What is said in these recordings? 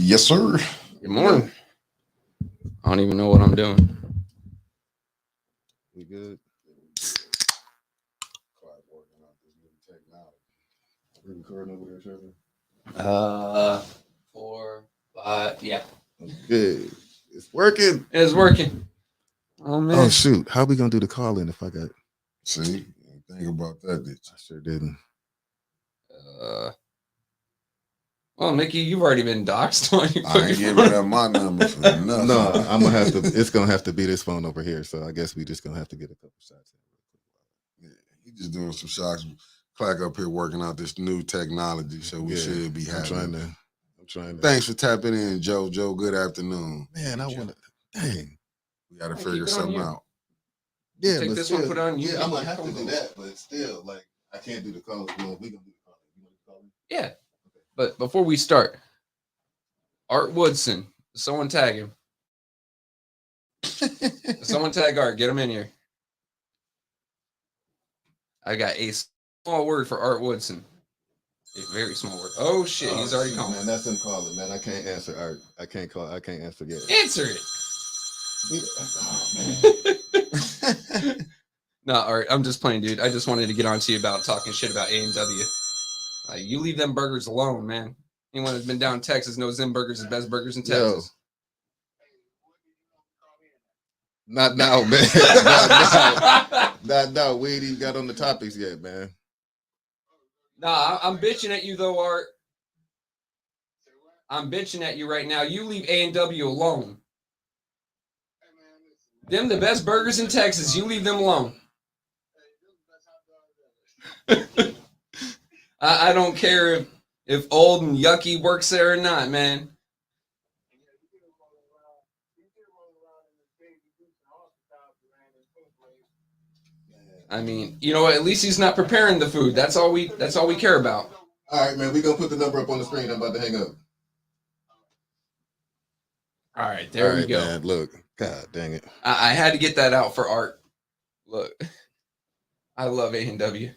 Yes, sir. Good morning. I don't even know what I'm doing. We good? Clack working out this new technology. We recording over there, Trevor? 4, 5, yeah. Good. It's working. It's working. Oh man. Oh shoot. How we gonna do the call in if I got See, you didn't think about that, did I sure didn't. Well, Mickey, you've already been doxxed on your I ain't giving up my number for nothing. No, I'm gonna have to it's gonna have to be this phone over here. So I guess we just gonna have to get a couple shots in. Yeah, he just doing some shots. Clack up here working out this new technology, so we should be I'm having. trying to Thanks for tapping in, Joe. Joe, good afternoon. Man, I wanna dang. We got to Keep figure it on something you. out. Yeah, Take but this still, one, put it on you. Yeah, I'm gonna Get have to your do phone. that, but still, like I can't do the call. Well, we gonna do the call. You want to call me? Yeah. But before we start, Art Woodson, someone tag him. Someone tag Art. Get him in here. I got a small word for Art Woodson. A very small word. Oh shit, he's already calling. Man, that's him calling, man. I can't answer Art. I can't call. I can't answer yet. Answer it. Oh, man. No, Art, I'm just playing, dude. I just wanted to get on to you about talking shit about A&W. You leave them burgers alone, man. Anyone that's been down in Texas knows them burgers are the best burgers in Texas. Not now, man. Not now. We ain't even got on the topics yet, man. Nah, I'm bitching at you though, Art. I'm bitching at you right now. You leave A&W alone. Them the best burgers in Texas. You leave them alone. I don't care if old and yucky works there or not, man. I mean, you know what? At least he's not preparing the food. That's all we care about. All right, man. We gonna put the number up on the screen. I'm about to hang up. All right, there we go. Man, look, God dang it. I had to get that out for Art. Look, I love A&W.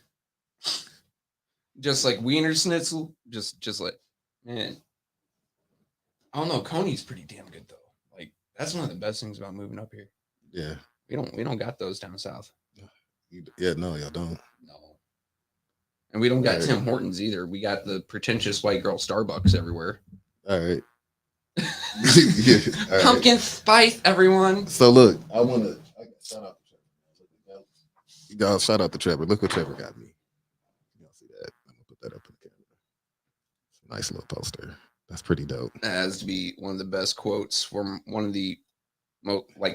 Just like Wiener Schnitzel, just like, man. I don't know. Coney's pretty damn good though. Like that's one of the best things about moving up here. Yeah. We don't got those down south. Yeah, no, y'all don't. No. And we don't got Right. Tim Hortons either. We got the pretentious white girl Starbucks everywhere. All right. Yeah, all right. Pumpkin spice, everyone. So look, I shout out to Trevor. Y'all shout out to Trevor. Look what Trevor got me. Y'all see that? I'm gonna put that up in the camera. It's a nice little poster. That's pretty dope. That has to be one of the best quotes from one of the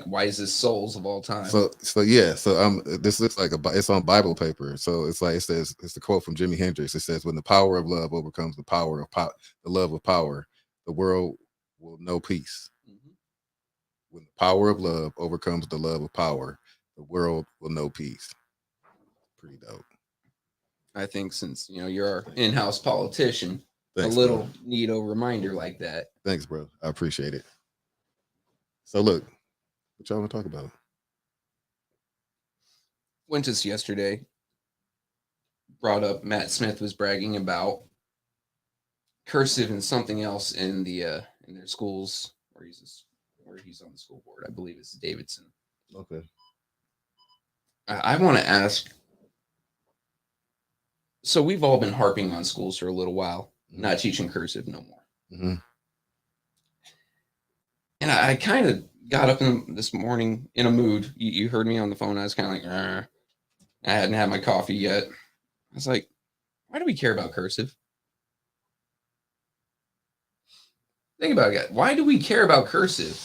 wisest souls of all time. So yeah. So this looks like it's on Bible paper. So it's like it's the quote from Jimi Hendrix. It says, "When the power of love overcomes the power of the love of power, the world will know peace. Mhm. When the power of love overcomes the love of power, the world will know peace." Pretty dope. I think since you're our in-house politician, Thanks, a little bro. neato reminder like that. Thanks, bro. I appreciate it. So look, what y'all want to talk about? Went to yesterday. Brought up Matt Smith was bragging about cursive and something else in their schools where he's on the school board. I believe it's Davidson. Okay. I want to ask. So we've all been harping on schools for a little while, not teaching cursive no more. Mm-hmm. And I kind of got up this morning in a mood. You heard me on the phone. I was kind of like, I hadn't had my coffee yet. I was like, why do we care about cursive? Think about it, guys. Why do we care about cursive?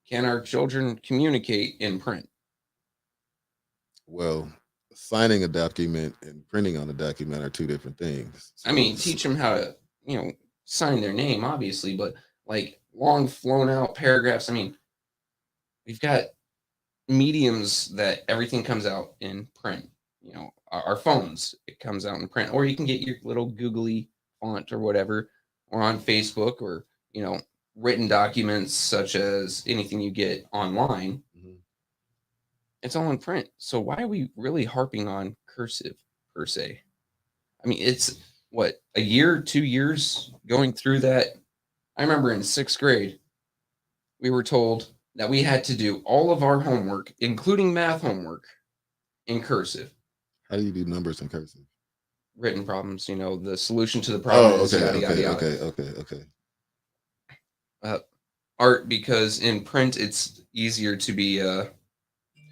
Can our children communicate in print? Well, signing a document and printing on a document are two different things. I mean, teach them how to, sign their name, obviously, but like long flown out paragraphs. I mean, we've got mediums that everything comes out in print. Our phones, it comes out in print, or you can get your little googly font or whatever, or on Facebook, or written documents such as anything you get online. Mm-hmm. It's all in print. So why are we really harping on cursive per se? I mean, it's what, a year, 2 years going through that I remember in 6th grade, we were told that we had to do all of our homework, including math homework, in cursive. How do you do numbers in cursive? Written problems, the solution to the problem is yada yada yada. Okay. Art, because in print it's easier to be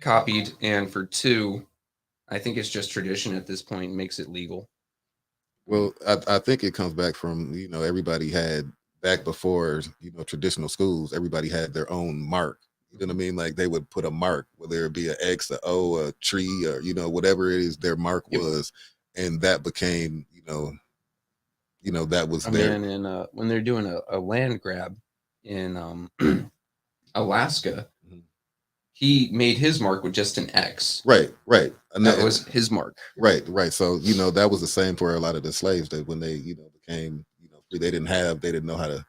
copied, and for 2, I think it's just tradition at this point makes it legal. Well, I think it comes back from, everybody had back before, traditional schools, everybody had their own mark. You know what I mean? Like they would put a mark, whether it be an X, a O, a tree, or, whatever it is their mark Yep. was. And that became, that was A their. man in when they're doing a land grab in Alaska, Mhm. he made his mark with just an X. Right. And That was his mark. Right. So, that was the same for a lot of the slaves that when they, became, free, they didn't know how to,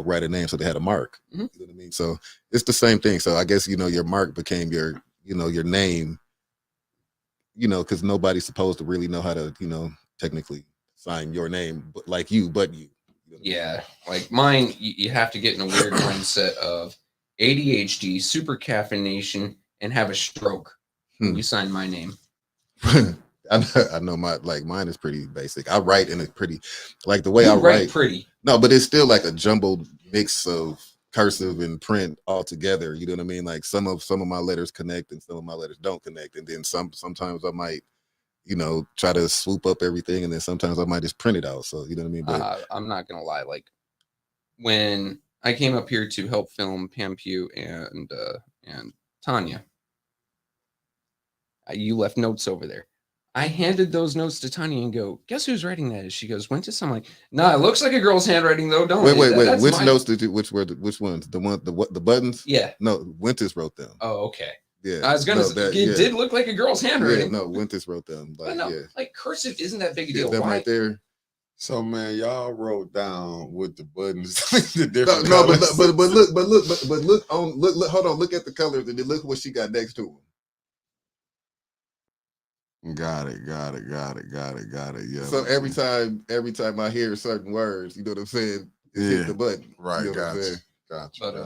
write a name. So they had a mark. Mhm. You know what I mean? So it's the same thing. So I guess, your mark became your, your name, because nobody's supposed to really know how to, technically sign your name, but like you, but you. Yeah, like mine, you have to get in a weird mindset of ADHD, super caffeination, and have a stroke when you sign my name. I know mine is pretty basic. I write in a pretty, like the way You I write pretty. No, but it's still like a jumbled mix of cursive and print all together. You know what I mean? Like some of my letters connect and some of my letters don't connect. And then sometimes I might, try to swoop up everything, and then sometimes I might just print it out. So you know what I mean? But I'm not gonna lie. Like when I came up here to help film Pam Pugh and Tanya, you left notes over there. I handed those notes to Tanya and go, guess who's writing that? She goes, Wentis. I'm like, nah, it looks like a girl's handwriting though. Don't wait. That's Which notes did you? Which ones? The buttons? Yeah. No, Winters wrote them. Oh, okay. Yeah. I was gonna say it did look like a girl's handwriting. Yeah, no, Winters wrote them. But no, like cursive isn't that big a deal. Them right there. So man, y'all wrote down with the buttons, the different No, colors. but look hold on, look at the colors and then look what she got next to them. Got it. Yeah. So every time I hear certain words, you know what I'm saying? Hit the button. Right. You know Gotcha.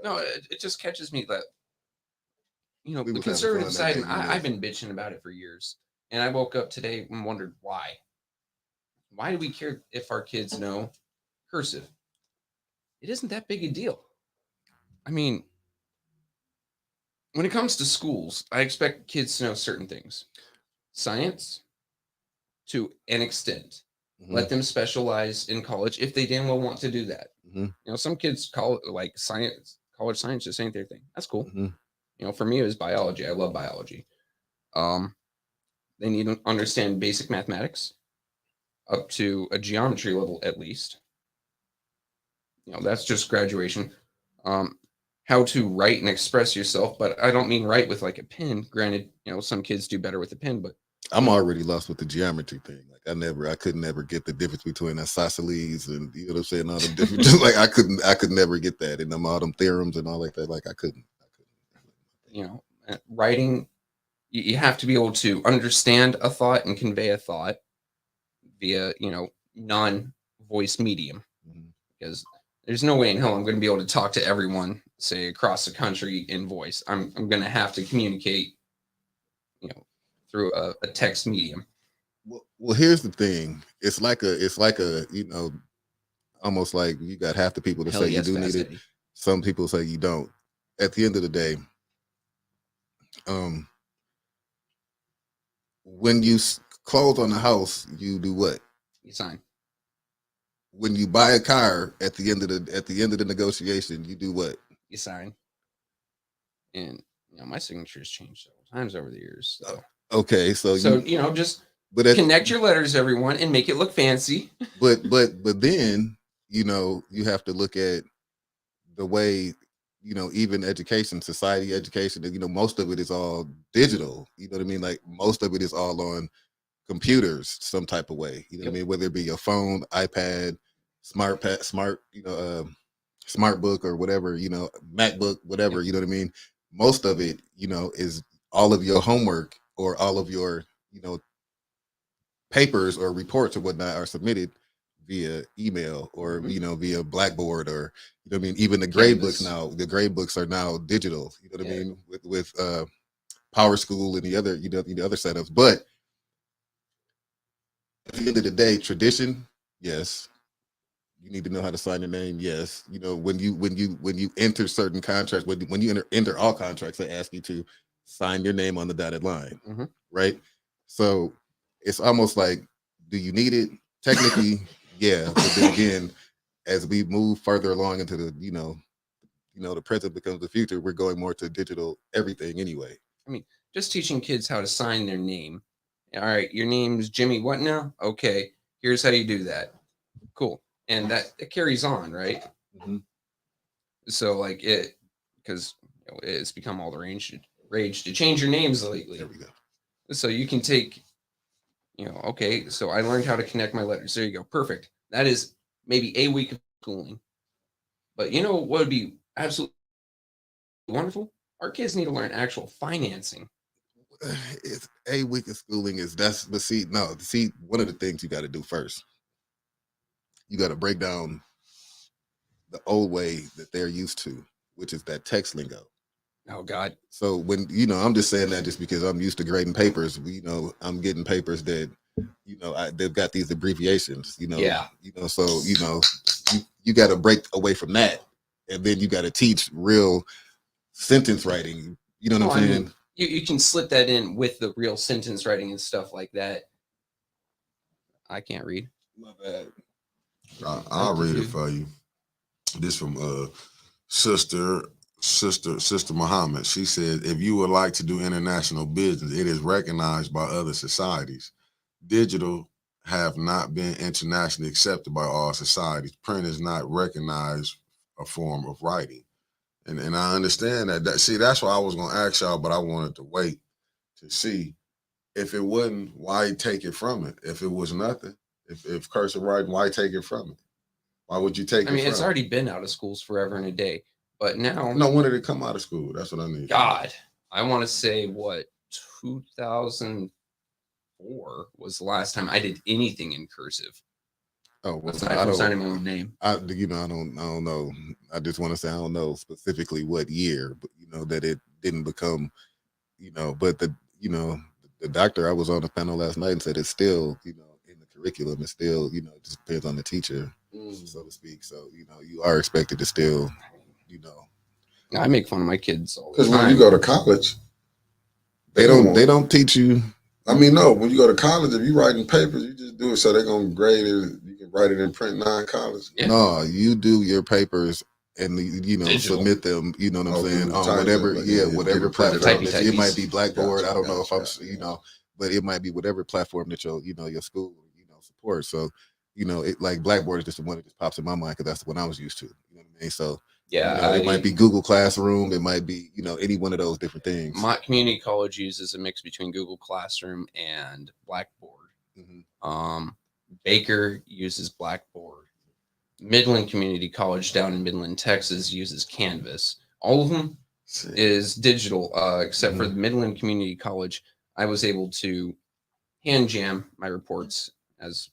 No, it just catches me that We the was having conservative fun side, that and day, I've been bitching about it for years. And I woke up today and wondered why. Why do we care if our kids know cursive? It isn't that big a deal. I mean, when it comes to schools, I expect kids to know certain things. Science, to an extent. Mhm. Let them specialize in college if they damn well want to do that. Mhm. Some kids call it like science, college science just ain't their thing. That's cool. Mhm. For me, it was biology. I love biology. They need to understand basic mathematics up to a geometry level at least. That's just graduation. How to write and express yourself, but I don't mean write with like a pen. Granted, some kids do better with a pen, but I'm already lost with the geometry thing. Like I could never get the difference between isosceles and you know what I'm saying, all the different just like I could never get that and all them theorems and all like that. Like I couldn't. Writing, you have to be able to understand a thought and convey a thought via non-voice medium, because there's no way in hell I'm going to be able to talk to everyone, say across the country, in voice. I'm going to have to communicate through a text medium. Well, here's the thing. It's like a almost like you got half the people that Hell say yes, you do need it. Eddie. Some people say you don't. At the end of the day, when you close on the house, you do what? You sign. When you buy a car, at the end of the negotiation, you do what? You sign. And my signature's changed several times over the years. So. Okay, so just connect your letters, everyone, and make it look fancy. But then you have to look at the way even education, society education. Most of it is all digital. You know what I mean? Like most of it is all on computers, some type of way. You know what I mean? Whether it be your phone, iPad, smart book or whatever. MacBook, whatever. You know what I mean? Most of it, is all of your homework or all of your papers or reports or whatnot are submitted via email or Mhm. via Blackboard, or I mean, even the grade books Canvas. now. The grade books are now digital. You know what I Yeah. mean, with Power School and the other the other setups. But at the end of the day, tradition, yes. You need to know how to sign your name. Yes, when you enter certain contracts, when you enter all contracts, they ask you to sign your name on the dotted line, Mhm. right? So it's almost like, do you need it? Technically, yeah, but then again, as we move further along into the the present becomes the future, we're going more to digital everything anyway. I mean, just teaching kids how to sign their name. All right, your name's Jimmy. What now? Okay, here's how you do that. Cool, and that carries on, right? Mhm. So like it, because it's become all the rage to change your names There lately. we go. So you can take, okay, so I learned how to connect my letters. There you go, perfect. That is maybe a week of schooling. But you know what would be absolutely wonderful? Our kids need to learn actual financing. It's a week of schooling is that's but see one of the things you got to do first, you got to break down the old way that they're used to, which is that text lingo. Oh God. So when I'm just saying that just because I'm used to grading papers. I'm getting papers that they've got these abbreviations. Yeah. So you got to break away from that, and then you got to teach real sentence writing. You know what Well, I'm I saying? mean, you can slip that in with the real sentence writing and stuff like that. I can't read. My bad. I'll read it for you. This from sister sister Muhammad. She said, if you would like to do international business, it is recognized by other societies. Digital have not been internationally accepted by all societies. Print is not recognized a form of writing. And I understand that. See, that's why I was gonna ask y'all, but I wanted to wait to see if it wasn't, why take it from it? If it was nothing, if cursive writing, why take it from it? Why would you take I it mean, it's from it? already been out of schools forever and a day, but now, No, when did it come out of school? That's what I need. God, I want to say what 2004 was the last time I did anything in cursive Oh well, aside I from don't. signing my own name. I don't know. I just want to say I don't know specifically what year, but that it didn't become, but the doctor, I was on the panel last night and said it's still, in the curriculum. It's still, it just depends on the teacher, so to speak. So, you are expected to still, you know, I make fun of my kids all the Because when you time. go to college, they don't don't want. they don't teach you. I mean, no. When you go to college, if you writing papers, you just do it so they're gonna grade it. You can write it in print non-college. Yeah. No, you do your papers and Digital. submit them. You know what I'm Oh, saying, through on type whatever, and get whatever it printed platform out. that it might Typies. be Blackboard. Gotcha, I don't know if I'm, gotcha. but it might be whatever platform that your school supports. So it like Blackboard is just the one that just pops in my mind because that's the one I was used to. You know what I mean? So Yeah, it might be Google Classroom. It might be any one of those different things. my community college uses a mix between Google Classroom and Blackboard. Baker uses Blackboard. Midland Community College down in Midland, Texas uses Canvas. All of them is digital, except for the Midland Community College. I was able to hand jam my reports, as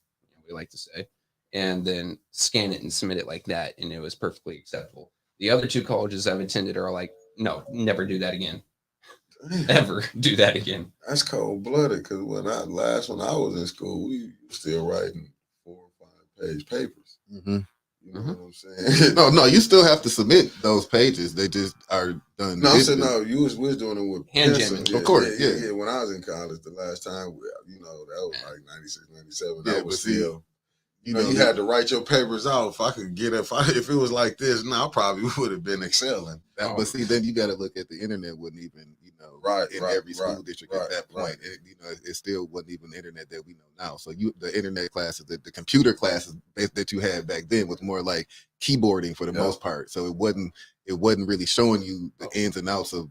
we like to say, and then scan it and submit it like that, and it was perfectly acceptable. The other two colleges I've attended are like, no, never do that again. Ever do that again. That's cold blooded. Because when I was in school, we were still writing 4 or 5 page papers. Mm-hmm. You know what I'm saying? No, you still have to submit those pages. They just are done. No, I'm saying no. We was doing it with Hand pencil. jamming. Yeah, Of course, yeah. When I was in college, the last time, that was like 96, 97. Yeah, That was but see, still. You had to write your papers out. If I could get if it was like this, now I probably would have been excelling. But see, then you got to look at the internet. Wouldn't even every school district at that point. It still wasn't even the internet that we know now. So the internet classes, the computer classes that you had back then was more like keyboarding for the most part. So it wasn't really showing you the ins and outs of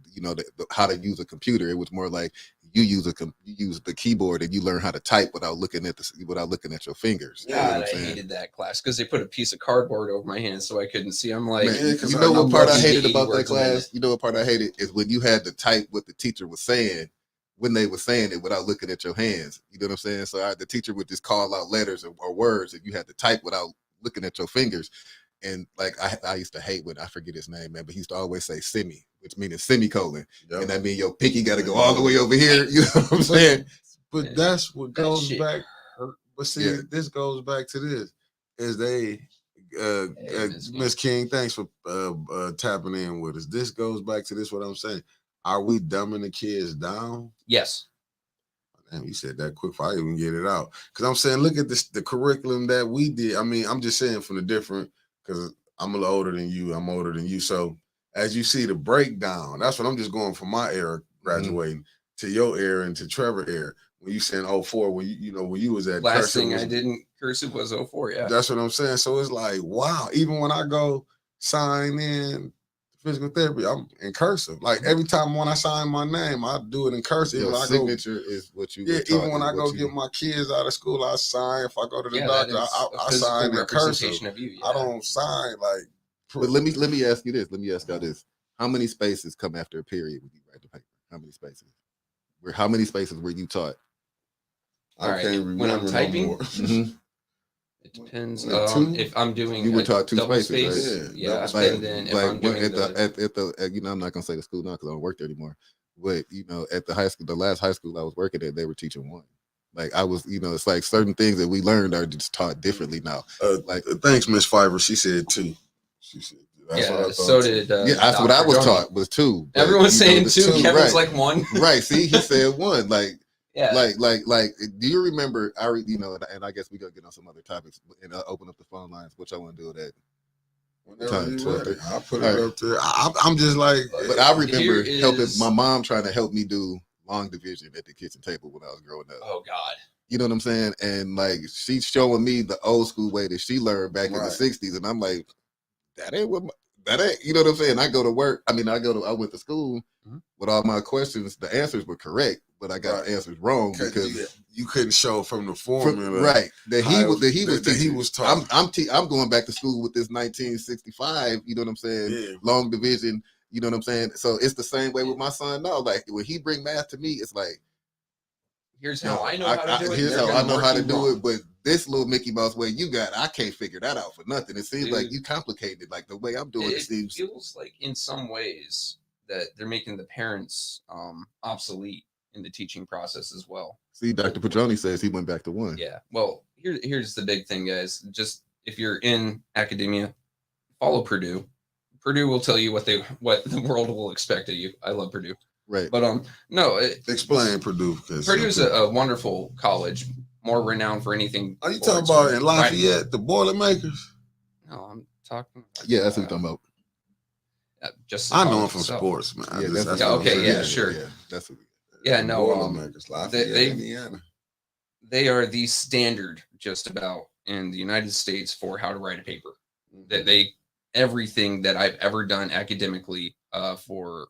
how to use a computer. It was more like you use the keyboard and you learn how to type without looking at your fingers. God, I hated that class because they put a piece of cardboard over my hand so I couldn't see. I'm like, Man, you know what part I hated about that class? You know what part I hated is when you had to type what the teacher was saying when they were saying it without looking at your hands. You know what I'm saying? So the teacher would just call out letters or words that you had to type without looking at your fingers. And like I used to hate when I forget his name, man, but he used to always say semi, which means semicolon. Yep. And that means your pinky got to go all the way over here. You know what I'm saying? But that's what goes shit back. hurt. But see, this goes back to this. Is they Miss King, thanks for tapping in with us. This goes back to this, what I'm saying. Are we dumbing the kids down? Yes. Damn, you said that quick before I even get it out. Because I'm saying, look at this, the curriculum that we did. I mean, I'm just saying from the different, because I'm a little older than you. I'm older than you. So as you see the breakdown, that's what I'm just going from my era graduating to your era and to Trevor era. When you saying 04, when when you was at last thing I did in cursive was 04, yeah. That's what I'm saying. So it's like, wow, even when I go sign in physical therapy, I'm in cursive. Like every time when I sign my name, I do it in cursive. Your signature is what you even when I go get my kids out of school, I sign. If I go to the doctor, I sign in cursive. Of you, I don't sign like. But let me ask you this. Let me ask y'all this. How many spaces come after a period when you write the paper? How many spaces? How many spaces were you taught? I can't remember when I'm typing. No more. It depends. If I'm doing you were taught 2 double spaces, space, yeah. Like, and then if like I'm doing at the I'm not gonna say the school now because I don't work there anymore. But at the high school, the last high school I was working at, they were teaching 1. Like I was, it's like certain things that we learned are just taught differently now. Like thanks, Miss Fiver. She said 2. She said. That's what I thought so too. did that's what I was taught was 2. Everyone's saying 2. Kevin's like 1. Right. See, he said 1. Like. Yeah. Like, do you remember? And I guess we gotta get on some other topics and open up the phone lines. Which I want to do that. I'll put it up there. I'm just like, but I remember helping my mom trying to help me do long division at the kitchen table when I was growing up. Oh God. You know what I'm saying? And like she's showing me the old school way that she learned back in the 60s, and I'm like, that ain't, you know what I'm saying? I go to work. I went to school with all my questions. The answers were correct, but I got answers wrong because you couldn't show from the formula, that he was taught. I'm going back to school with this 1965. You know what I'm saying? Yeah. Long division. You know what I'm saying? So it's the same way with my son now. Like when he bring math to me, it's like, here's how I know how to do it. Here's how I know how to do it. But this little Mickey Mouse way you got, I can't figure that out for nothing. It seems like you complicated. Like the way I'm doing it seems. Feels like in some ways that they're making the parents obsolete in the teaching process as well. See, Dr. Petroni says he went back to 1. Yeah. Well, here's the big thing, guys. Just if you're in academia, follow Purdue. Purdue will tell you what the world will expect of you. I love Purdue. Right. But no. Explain Purdue. Purdue's a wonderful college, more renowned for anything. Are you talking about in Lafayette, the Boilermakers? No, I'm talking. Yeah, that's what I'm talking about. Just I know him from sports, man. Sure. Yeah, that's what. Yeah, no. Boilermakers, Lafayette, Indiana. They are the standard, just about in the United States, for how to write a paper. That everything that I've ever done academically for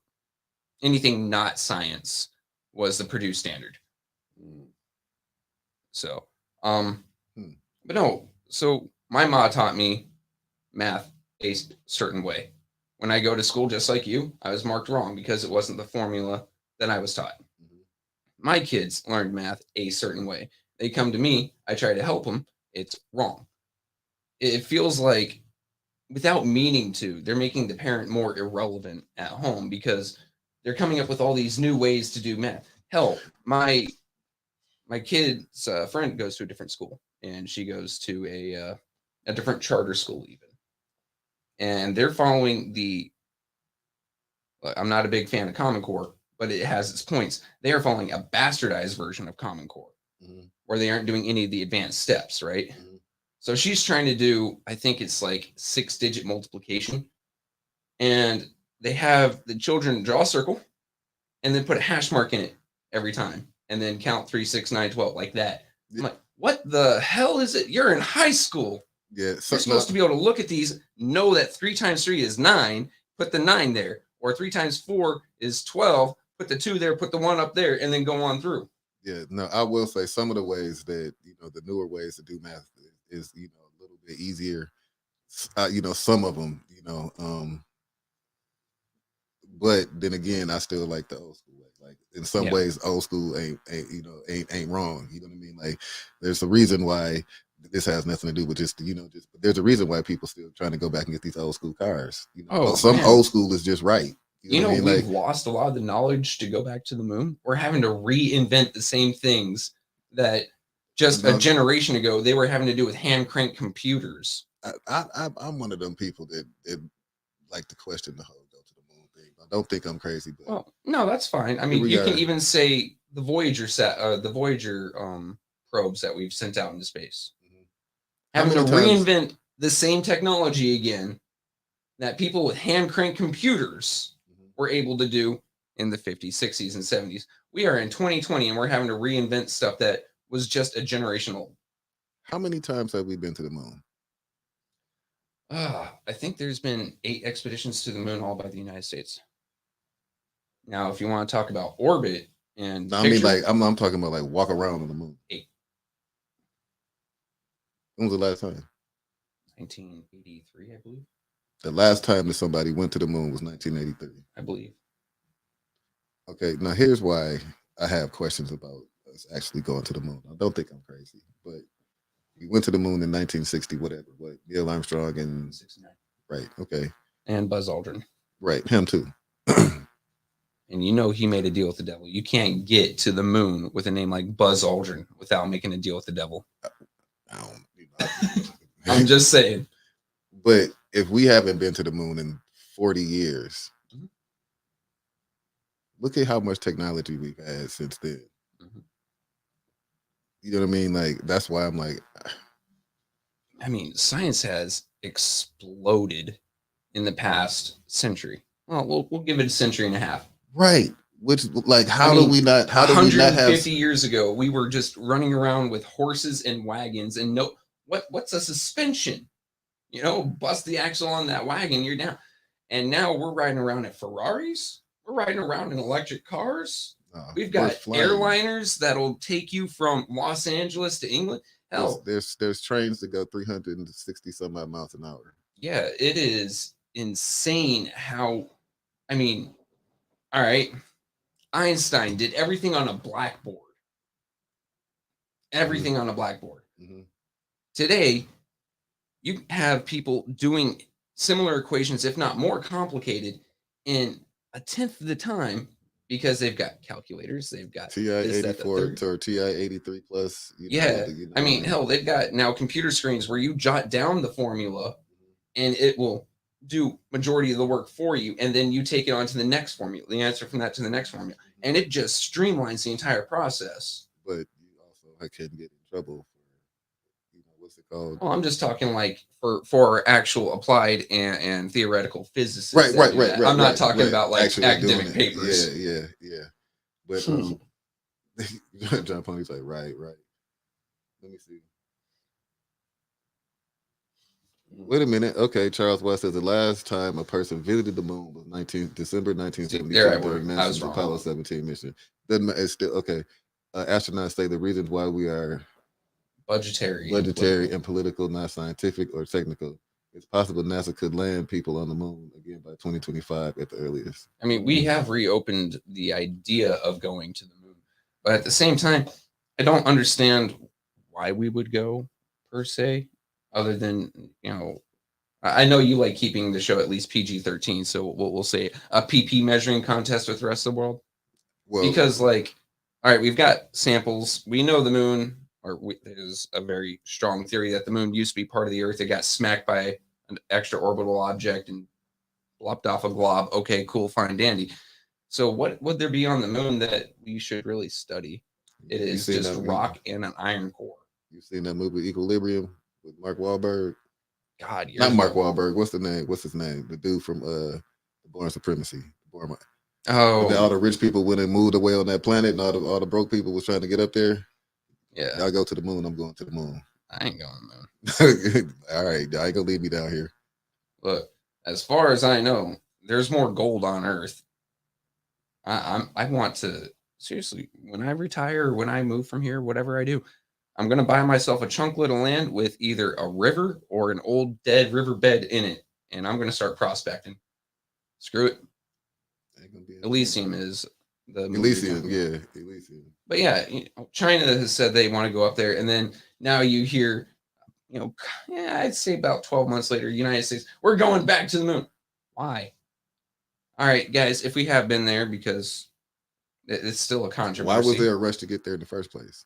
anything not science was the Purdue standard. So, but no. So my mom taught me math a certain way. When I go to school, just like you, I was marked wrong because it wasn't the formula that I was taught. My kids learned math a certain way. They come to me, I try to help them. It's wrong. It feels like, without meaning to, they're making the parent more irrelevant at home because they're coming up with all these new ways to do math. Hell, my kid's friend goes to a different school, and she goes to a different charter school even. And they're following I'm not a big fan of Common Core, but it has its points. They are following a bastardized version of Common Core, where they aren't doing any of the advanced steps, right? So she's trying to do, I think it's like 6-digit multiplication. And they have the children draw a circle and then put a hash mark in it every time. And then count 3, 6, 9, 12 like that. I'm like, what the hell is it? You're in high school. Yeah. You're supposed to be able to look at these, know that 3 times 3 is 9, put the 9 there. Or 3 times 4 is 12, put the 2 there, put the 1 up there, and then go on through. Yeah, no, I will say some of the ways that, the newer ways to do math is, a little bit easier. Some of them, but then again, I still like the old school ways. Like in some Yeah. ways, old school ain't wrong. You know what I mean? Like there's a reason why this has nothing to do with just there's a reason why people still trying to go back and get these old school cars. Oh, Some man. old school is just right. You know, what I mean? we've Like lost a lot of the knowledge to go back to the moon. We're having to reinvent the same things that just a generation ago they were having to do with hand crank computers. I'm one of them people that like to question the whole go to the moon thing. I don't think I'm crazy, but Well, no, that's fine. I mean, you can even say the Voyager probes that we've sent out into space, having to reinvent the same technology again that people with hand crank computers were able to do in the 50s, 60s, and 70s. We are in 2020 and we're having to reinvent stuff that was just a generation old. How many times have we been to the moon? I think there's been 8 expeditions to the moon, all by the United States. Now, if you want to talk about orbit and I mean, like I'm talking about like walk around on the moon. 8. When was the last time? 1983, I believe. The last time that somebody went to the moon was 1983. I believe. Okay, now here's why I have questions about us actually going to the moon. I don't think I'm crazy, but we went to the moon in 1960, whatever. What Neil Armstrong and 69. right? Okay, And Buzz Aldrin. right, him too. And you know he made a deal with the devil. You can't get to the moon with a name like Buzz Aldrin without making a deal with the devil. I'm just saying. But if we haven't been to the moon in 40 years, look at how much technology we've had since then. You know what I mean? Like that's why I'm like, I mean, science has exploded in the past century. Well, we'll give it a century and a half. Right. Which, like, how do we not have 150 years ago? We were just running around with horses and wagons, and what's a suspension? Bust the axle on that wagon, you're down. And now we're riding around in Ferraris. We're riding around in electric cars. We've got airliners that'll take you from Los Angeles to England. Hell, there's trains that go 360 some odd miles an hour. Yeah, it is insane how. I mean, all right. Einstein did everything on a blackboard. Everything on a blackboard. Today, you have people doing similar equations, if not more complicated, in a tenth of the time because they've got calculators. They've got TI-84 or TI-83 plus. I mean, hell, they've got now computer screens where you jot down the formula and it will do majority of the work for you, and then you take it on to the next formula, the answer from that to the next formula, and it just streamlines the entire process. But you also can get in trouble for, what's it called? Well, I'm just talking like for actual applied and theoretical physicists. Right. I'm not talking about like academic papers. Yeah. But John Pony's like, right. Let me see. Wait a minute. Okay, Charles West says the last time a person visited the moon was December 1972 during NASA's Apollo 17 mission. It's still okay. Astronauts say the reasons why we are budgetary and political, not scientific or technical. It's possible NASA could land people on the moon again by 2025 at the earliest. I mean, we have reopened the idea of going to the moon, but at the same time, I don't understand why we would go per se, other than, I know you like keeping the show at least PG-13, so we'll say a PP measuring contest with the rest of the world. Well, because all right, we've got samples. We know the moon, there's a very strong theory that the moon used to be part of the Earth. It got smacked by an extra orbital object and blopped off a glob. Okay, cool, fine, dandy. So what would there be on the moon that we should really study? It is just rock and an iron core. You've seen that movie Equilibrium with Mark Wahlberg? God, not Mark Wahlberg. What's the name? What's his name? The dude from The Born Supremacy. Oh, all the rich people went and moved away on that planet, and all the broke people was trying to get up there. Yeah, y'all go to the moon. I'm going to the moon. I ain't going to the moon. All right, y'all ain't gonna leave me down here. Look, as far as I know, there's more gold on Earth. I want to seriously, when I retire, when I move from here, whatever I do, I'm going to buy myself a chunklet of land with either a river or an old dead riverbed in it, and I'm going to start prospecting. Screw it. Elysium is the movie Elysium, again. yeah, Elysium. But yeah, China has said they want to go up there, and then now you hear, I'd say about 12 months later, United States, we're going back to the moon. Why? All right, guys, if we have been there, because it's still a controversy. Why was there a rush to get there in the first place?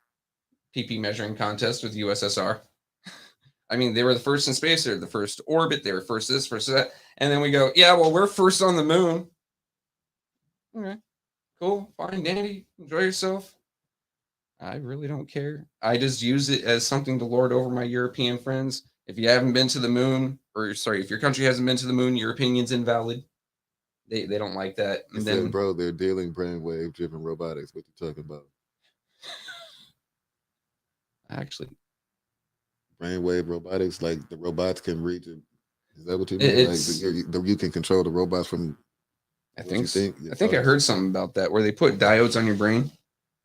PP measuring contest with USSR. I mean, they were the first in space. They're the first to orbit. They were first this, first that. And then we go, yeah, well, we're first on the moon. All right, cool, fine, dandy. Enjoy yourself. I really don't care. I just use it as something to lord over my European friends. If you haven't been to the moon, or sorry, if your country hasn't been to the moon, your opinion's invalid. They don't like that. And then, bro, they're dealing brainwave driven robotics. What you talking about? actually, Brainwave robotics, like the robots can read you. Is that what you mean? Like you can control the robots from. I think I heard something about that where they put diodes on your brain,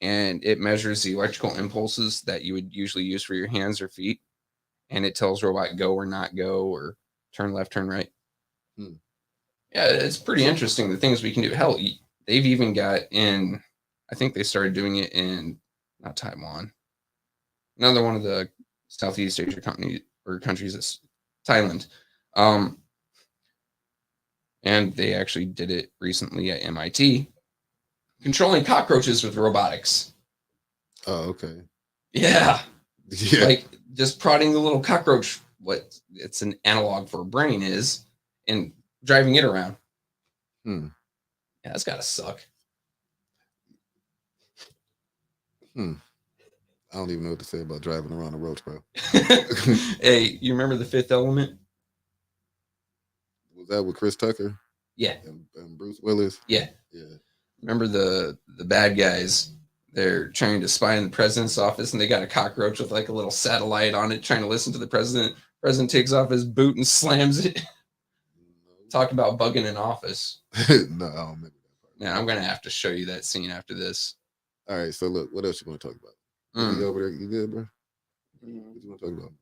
and it measures the electrical impulses that you would usually use for your hands or feet, and it tells robot go or not go, or turn left, turn right. Yeah, it's pretty interesting the things we can do. Hell, they've even got in, I think they started doing it in, not Taiwan, another one of the Southeast Asia countries is Thailand. And they actually did it recently at MIT, controlling cockroaches with robotics. Oh, okay. Yeah. Like just prodding the little cockroach, what it's an analog for a brain is, and driving it around. Yeah, that's gotta suck. I don't even know what to say about driving around the roads, bro. Hey, you remember The Fifth Element? Was that with Chris Tucker? Yeah. And Bruce Willis? Yeah. Yeah. Remember the bad guys? They're trying to spy in the president's office, and they got a cockroach with like a little satellite on it, trying to listen to the president. President takes off his boot and slams it. Talk about bugging in office. No, I don't remember that part. Yeah, I'm gonna have to show you that scene after this. All right, so look, what else you want to talk about? You over there? You good, bro? What you want to talk about?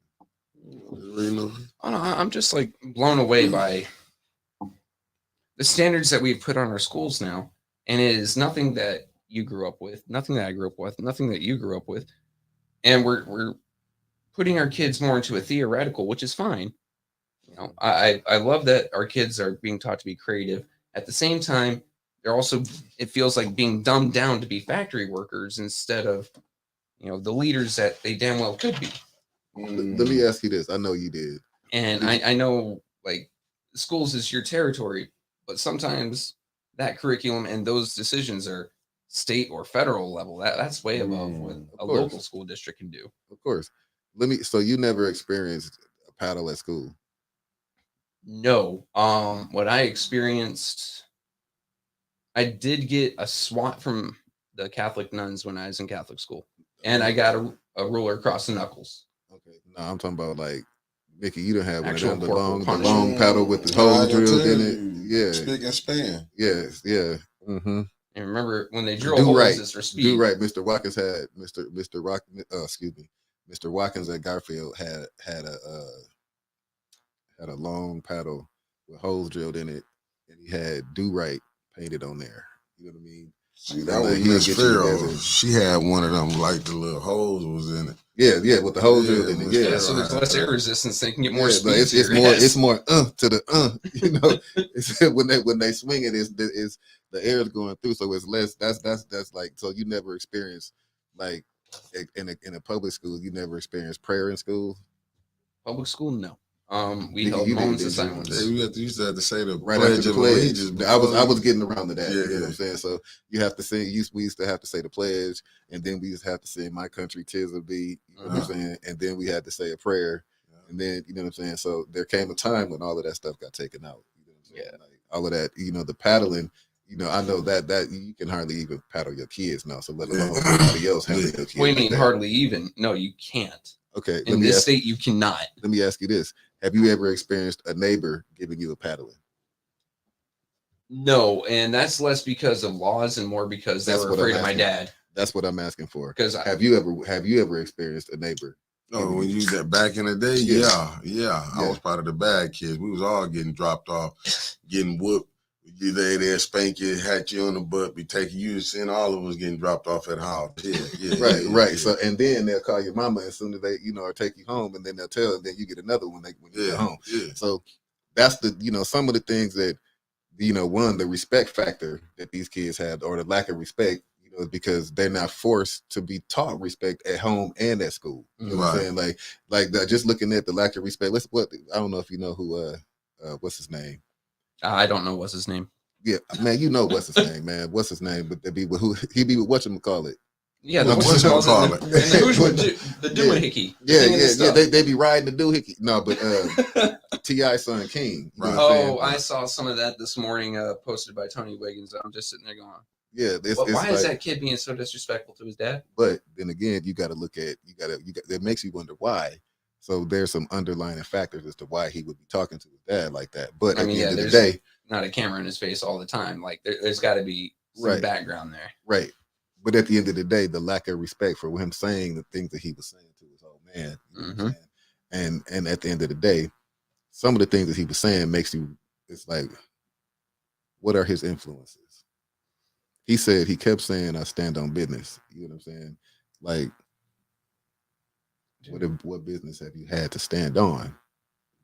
Oh no, I'm just like blown away by the standards that we've put on our schools now, and it is nothing that you grew up with, nothing that I grew up with, nothing that you grew up with, and we're putting our kids more into a theoretical, which is fine. I love that our kids are being taught to be creative. At the same time, they're also, it feels like being dumbed down to be factory workers instead of, the leaders that they damn well could be. Let me ask you this. I know you did. And I know, like, schools is your territory, but sometimes that curriculum and those decisions are state or federal level. That's way above what a local school district can do. Of course. So you never experienced a paddle at school? No. What I experienced, I did get a swat from the Catholic nuns when I was in Catholic school, and I got a ruler across the knuckles. Okay. No, I'm talking about like Mickey. You don't have one of Actual them, the corporal long paddle with the hole drilled in it. Yeah. Spick and span. Yes. Yeah. And remember when they drill holes, it's for speed. Do right. Mr. Watkins had Mr. Watkins at Garfield had a long paddle with holes drilled in it, and he had do right painted on there. You know what I mean? See, that was Miss Farrell. She had one of them, like the little holes was in it. Yeah, with the holes drilled in it. Yeah, so there's less air resistance. They can get more speed. It's more to the when they swing it, is the air is going through, so it's less. That's like, so you never experienced, like, in a public school, you never experienced prayer in school. Public school, no. We held moments of silence. You used to have to say the right after the pledge. I was getting around to that. Yeah, you know what I'm saying? So you have to say, we used to have to say the pledge, and then we used to have to say "My country 'tis of thee." You know what I'm saying? And then we had to say a prayer, and then you know what I'm saying. So there came a time when all of that stuff got taken out. You know what I'm saying? Like, all of that, the paddling. I know that you can hardly even paddle your kids now. So let alone somebody else handling your kids. What do you mean hardly even? No, you can't. Okay. In this state, you cannot. Let me ask you this. Have you ever experienced a neighbor giving you a paddling? No, and that's less because of laws and more because they were afraid of my dad. That's what I'm asking for. Because have you ever experienced a neighbor? Oh, when you that back in the day, yeah. I was part of the bad kids. We was all getting dropped off, getting whooped. You there, spank you, hat you on the butt, be taking you, seeing all of us getting dropped off at the house. Yeah, Right, yeah, right. yeah. So, and then they'll call your mama as soon as they, or take you home, and then they'll tell, and then you get another one when you get home. Yeah. So that's the, some of the things that, one, the respect factor that these kids have, or the lack of respect, because they're not forced to be taught respect at home and at school. You know what I'm saying? Like that, just looking at the lack of respect. I don't know if you know who, what's his name? I don't know what's his name. Yeah, man, what's his name, man. What's his name? But he be with whatchamacallit. Yeah, the whatchamacallit. And the doohickey. Yeah. They be riding the doohickey. No, but T.I. son King. Right. Oh, I saw some of that this morning posted by Tony Wiggins. I'm just sitting there going, yeah. Why is that kid being so disrespectful to his dad? But then again, you got to look at, it makes you wonder why. So there's some underlying factors as to why he would be talking to his dad like that. But at the end of the day, not a camera in his face all the time. Like there's got to be some background there. Right. But at the end of the day, the lack of respect for him saying the things that he was saying to his old man. You know what I'm saying? And at the end of the day, some of the things that he was saying it's like, what are his influences? He kept saying, I stand on business. You know what I'm saying? Like, what business have you had to stand on?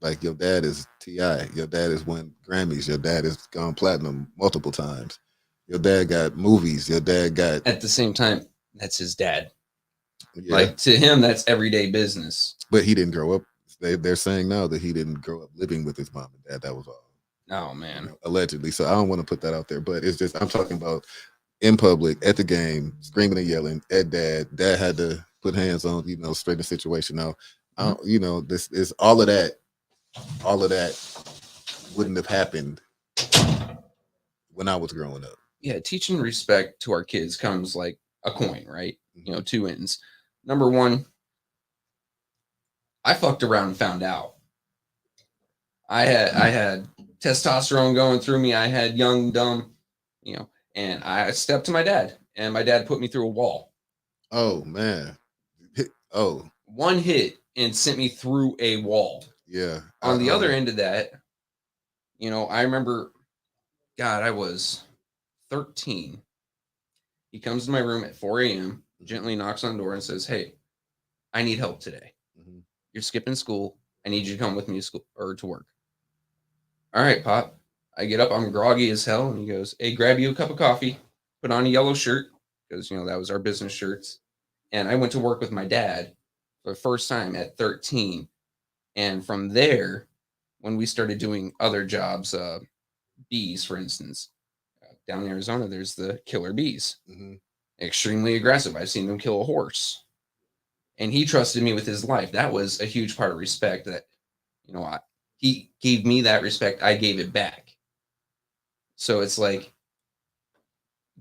Like, your dad is T.I. Your dad has won Grammys. Your dad has gone platinum multiple times. Your dad got movies. Your dad got... At the same time, that's his dad. Yeah. Like, to him, that's everyday business. But he didn't grow up. They're saying now that he didn't grow up living with his mom and dad. That was all. Oh, man. Allegedly. So I don't want to put that out there. But it's just, I'm talking about in public, at the game, screaming and yelling at dad. Dad had to put hands on, straighten the situation out. This is all of that wouldn't have happened when I was growing up. Yeah, teaching respect to our kids comes like a coin, right? Two ends. Number one, I fucked around and found out. I had testosterone going through me. I had young, dumb, and I stepped to my dad, and my dad put me through a wall. Oh, man. Oh. One hit and sent me through a wall. Yeah. On the other end of that, I remember, God, I was 13. He comes to my room at 4 a.m., gently knocks on the door and says, hey, I need help today. You're skipping school. I need you to come with me to school or to work. All right, Pop. I get up. I'm groggy as hell. And he goes, hey, grab you a cup of coffee, put on a yellow shirt, because, that was our business shirts. And I went to work with my dad for the first time at 13. And from there, when we started doing other jobs, bees, for instance, down in Arizona, there's the killer bees. Extremely aggressive. I've seen them kill a horse. And he trusted me with his life. That was a huge part of respect that, he gave me that respect. I gave it back. So it's like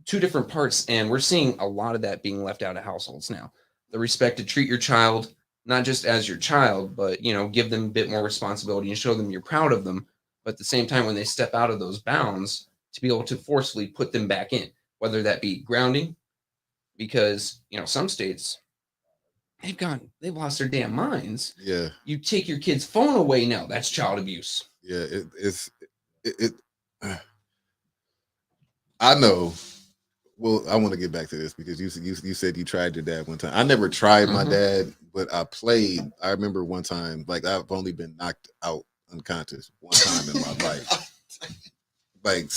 two different parts. And we're seeing a lot of that being left out of households now. The respect to treat your child, not just as your child, but, give them a bit more responsibility and show them you're proud of them. But at the same time, when they step out of those bounds, to be able to forcefully put them back in, whether that be grounding, because, some states, they've lost their damn minds. Yeah. You take your kid's phone away now. That's child abuse. Yeah. I know. Well, I want to get back to this because you said you tried your dad one time. I never tried my dad, but I played. I remember one time, like I've only been knocked out unconscious one time in my life. Like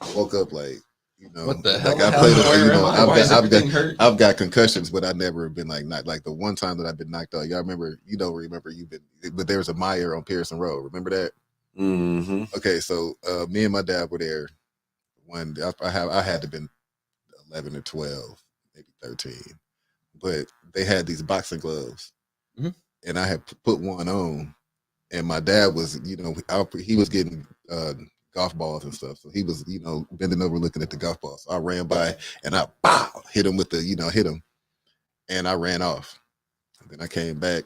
I woke up like, what the hell? Like I've got concussions, but I've never been knocked. Like the one time that I've been knocked out. Y'all remember? You don't remember? But there was a Meyer on Pearson Road. Remember that? Mm-hmm. Okay, so me and my dad were there. I had to have been 11 or 12, maybe 13, but they had these boxing gloves, and I had put one on, and my dad was, he was getting golf balls and stuff, so he was, bending over looking at the golf balls. So I ran by and I hit him with the, hit him, and I ran off. And then I came back,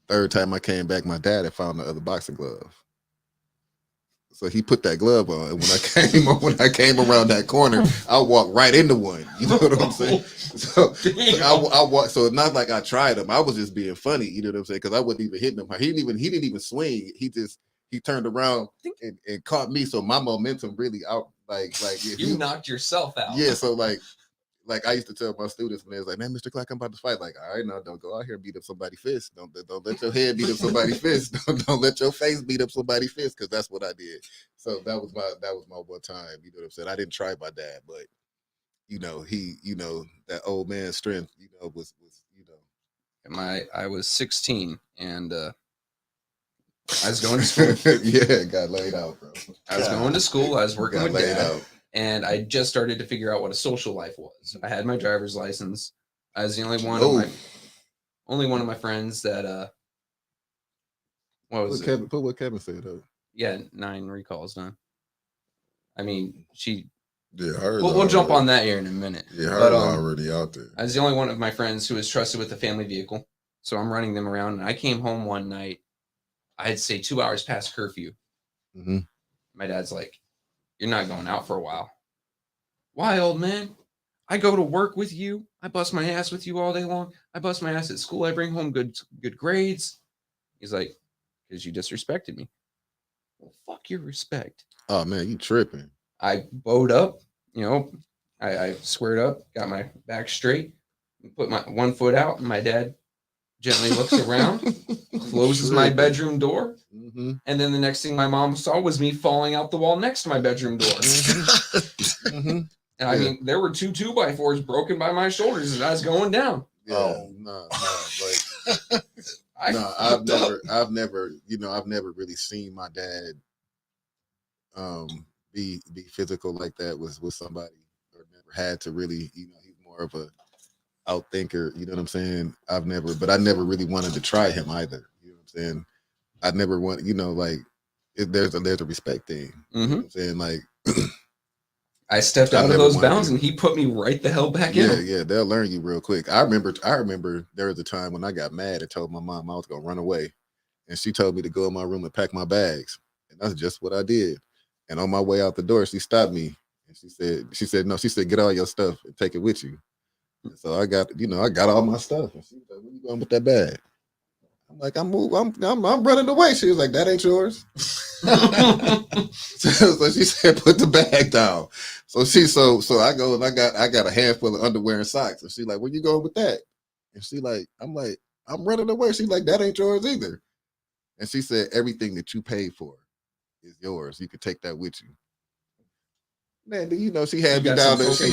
third time I came back, my dad had found the other boxing glove. So he put that glove on, and when I came around that corner, I walked right into one. You know what I'm saying? So I walked. So it's not like I tried him. I was just being funny. You know what I'm saying? Because I wasn't even hitting him. He didn't even swing. He he turned around and caught me. So my momentum really out like if You knocked yourself out. yeah. So like I used to tell my students when they was like, man, Mr. Clack, I'm about to fight. Like, all right, now don't go out here and beat up somebody's fist. Don't let your head beat up somebody's fist. Don't let your face beat up somebody's fist, because that's what I did. So that was my one time. You know what I'm saying? I didn't try my dad, but he, that old man's strength, was I was 16 and I was going to school. yeah, got laid out, bro. I was going to school. I was working Got with laid dad. out. And I just started to figure out what a social life was. I had my driver's license. I was the only one of my friends that what was it? Put what Kevin said up. Yeah, 9 recalls done. I mean, hers. We'll jump on that here in a minute. Yeah, hers already out there. I was the only one of my friends who was trusted with a family vehicle, so I'm running them around. And I came home one night. I'd say 2 hours past curfew. Mm-hmm. My dad's like, "You're not going out for a while." "Why, old man? I go to work with you. I bust my ass with you all day long. I bust my ass at school. I bring home good grades." He's like, "Because you disrespected me." Well, fuck your respect. Oh man, you tripping. I bowed up, I squared up, got my back straight, put my one foot out, and my dad gently looks around, closes my bedroom door, mm-hmm. and then the next thing my mom saw was me falling out the wall next to my bedroom door. Mm-hmm. And I mean, there were 2 2x4s broken by my shoulders as I was going down. Yeah, I've never really seen my dad be physical like that with somebody, or never had to really, he's more of a out thinker, you know what I'm saying? I never really wanted to try him either. You know what I'm saying? I never want, there's a respect thing. You know what I'm saying? Like I stepped out of those bounds and he put me right the hell back in. Yeah, they'll learn you real quick. I remember there was a time when I got mad and told my mom I was gonna run away. And she told me to go in my room and pack my bags. And that's just what I did. And on my way out the door, she stopped me and she said, no, she said, get all your stuff and take it with you. And so I got all my stuff. And she was like, where you going with that bag? I'm like, I'm running away. She was like, that ain't yours. So she said, put the bag down. So I go and I got a handful of underwear and socks. And she like, where you going with that? And she like, I'm running away. She's like, that ain't yours either. And she said, everything that you paid for is yours. You could take that with you. Man, she had me down there. She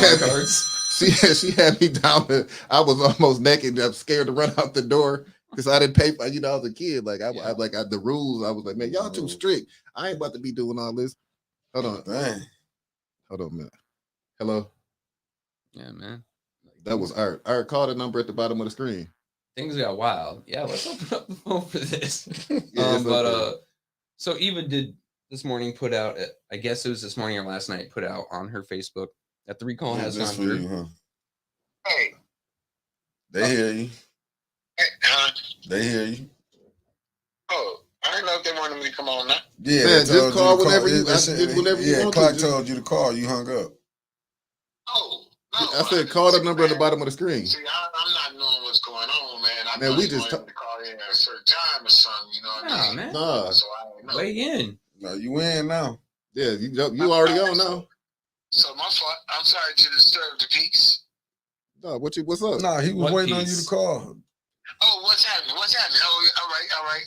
had me down there. I was almost naked. I'm scared to run out the door because I didn't pay for. I was a kid. Like the rules. I was like, man, y'all too strict. I ain't about to be doing all this. Hold on, Dang. Hold on, man. Hello. Yeah, man. That was Art. Art, call the number at the bottom of the screen. Things got wild. Yeah, let's open up the phone for this. Yeah, so Eva did this morning put out, I guess it was this morning or last night, put out on her Facebook that the recall has gone through. You, huh? Hey. They hear you. Huh? They hear you. Oh, I didn't know if they wanted me to come on now. Yeah, man, just call whenever you want to. Clack told you to call. You hung up. Oh, no. I said call the number at the bottom of the screen. See, I'm not knowing what's going on, man. I man, thought we you just wanted to call in at a certain time or something, you know what I mean? Man. Nah. So I don't know. Weigh in. No, you in now. Yeah, you already on now. So my fault. I'm sorry to disturb the peace. No, what's up? Nah, he was What waiting on you piece? to call. Oh, what's happening? Oh, all right.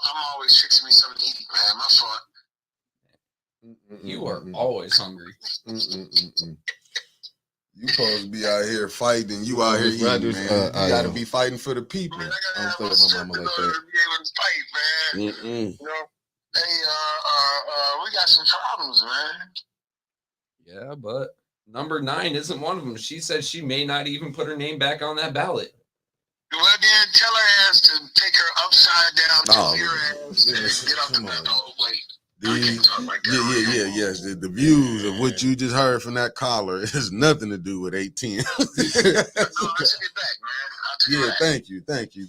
I'm always fixing me something to eat, man. My fault. You are always hungry. You supposed to be out here fighting. You out here eating, man. You got to be fighting for the people. Man, I I gotta don't have play my with my mama strength like in order that. to be able to fight, man. You know? Hey, we got some problems, man. Yeah, but number 9 isn't one of them. She said she may not even put her name back on that ballot. Well, then tell her ass to take her upside down to your ass and get off the bed. Oh, wait. Yes. The views of what you just heard from that caller has nothing to do with 18. No, I took it back, man. Thank you. Parachute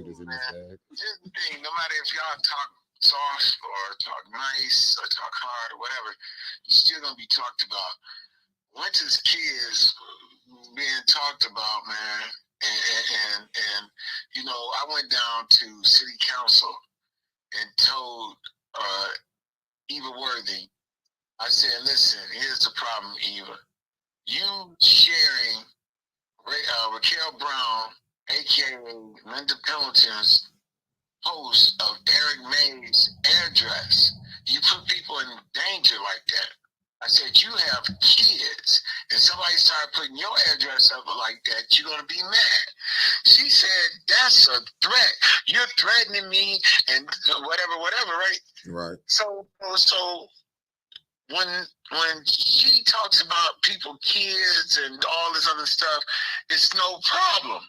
is in this bag. Here's the thing. No matter if y'all talk soft or talk nice or talk hard or whatever, you're still going to be talked about. Winter's kids being talked about, man. And I went down to city council and told Eva Worthy, I said, listen, here's the problem, Eva. You sharing Raquel Brown, aka Linda Pendleton's post of Eric May's address. You put people in danger like that. I said, you have kids, and somebody started putting your address up like that, you're going to be mad. She said, that's a threat. You're threatening me and whatever, right? Right. So when she talks about people, kids, and all this other stuff, it's no problem.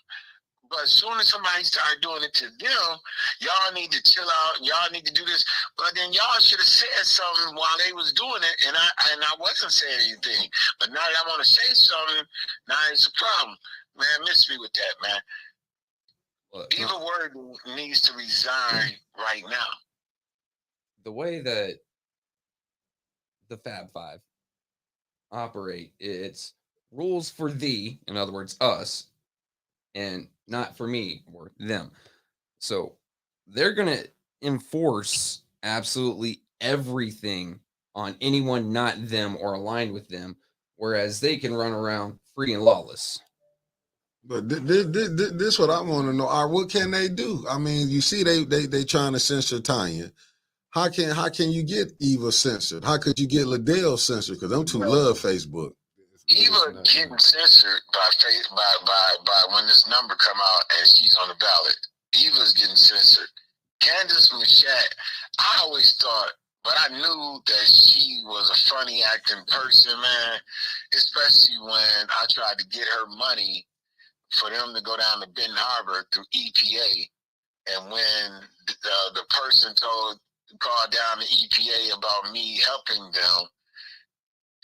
But as soon as somebody started doing it to them, y'all need to chill out. Y'all need to do this. But then y'all should have said something while they was doing it, and I wasn't saying anything. But now that I want to say something, now it's a problem. Man, miss me with that, man. Eva Worden needs to resign right now. The way that the Fab Five operate, it's rules for thee, in other words, us, and not for me or them. So they're going to enforce absolutely everything on anyone not them or aligned with them, whereas they can run around free and lawless. But this what I want to know. What can they do? I mean, you see, they trying to censor Tanya. How can you get Eva censored? How could you get Liddell censored? Because them two love Facebook. Eva getting censored by when this number come out and she's on the ballot. Eva's getting censored. Candace Machat, I always thought, but I knew that she was a funny acting person, man. Especially when I tried to get her money for them to go down to Benton Harbor through EPA, and when the person called down to EPA about me helping them,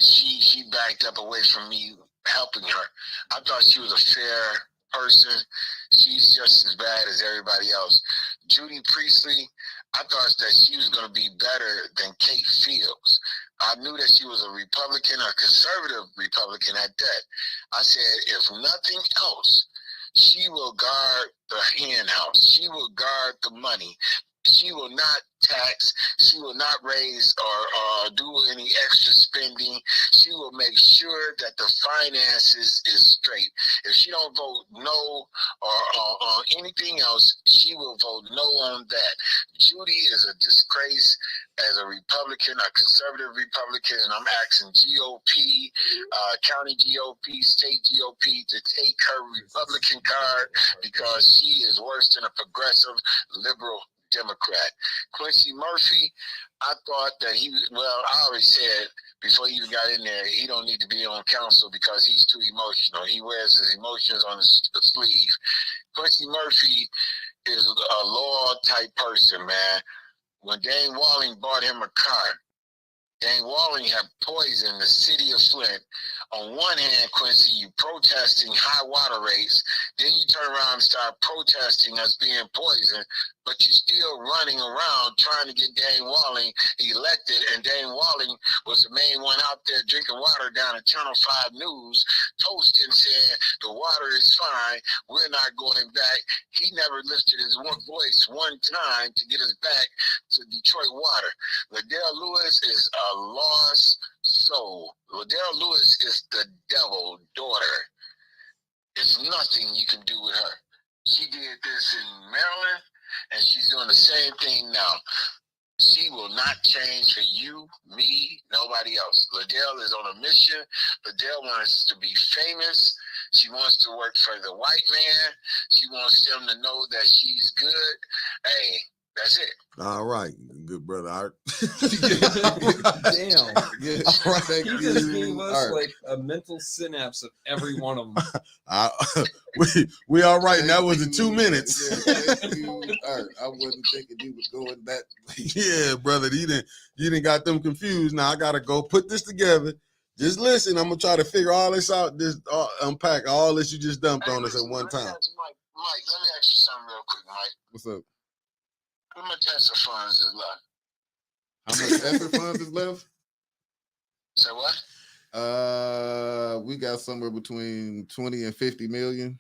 she backed up away from me helping her. I thought she was a fair person. She's just as bad as everybody else. Judy Priestley, I thought that she was going to be better than Kate Fields. I knew that she was a Republican, a conservative Republican at that. I said, if nothing else, she will guard the hen house. She will guard the money. She will not tax. She will not raise or do any extra spending. She will make sure that the finances is straight. If she don't vote no or anything else, she will vote no on that. Judy is a disgrace as a Republican, a conservative Republican, and I'm asking GOP, county GOP, state GOP to take her Republican card because she is worse than a progressive liberal Democrat. Quincy Murphy, I thought that I already said before he even got in there, he don't need to be on council because he's too emotional. He wears his emotions on his sleeve. Quincy Murphy is a loyal type person, man. When Dane Walling bought him a car, Dane Walling had poisoned the city of Flint. On one hand, Quincy, you protesting high water rates. Then you turn around and start protesting us being poisoned, but you're still running around trying to get Dane Walling elected. And Dane Walling was the main one out there drinking water down at Channel 5 News, toasting, saying the water is fine. We're not going back. He never lifted his voice one time to get us back to Detroit water. Liddell Lewis is a lost soul. Liddell Lewis is the devil daughter. It's nothing you can do with her. She did this in Maryland, and she's doing the same thing now. She will not change for you, me, nobody else. Liddell is on a mission. Liddell wants to be famous. She wants to work for the white man. She wants them to know that she's good. Hey, that's it. All right, good brother Art. Damn. Yeah. All right. He just gave us Art. like a mental synapse of every one of them. We all right. That was the 2 minutes. Art, I wasn't thinking you was going that way. Yeah, brother, you didn't got them confused. Now I gotta go put this together. Just listen. I'm gonna try to figure all this out. This unpack all this you just dumped on us at one time. Mike, let me ask you something real quick, Mike. What's up? How much ESSER funds is left? How much ESSER funds is left? Say what? We got somewhere between 20 and 50 million.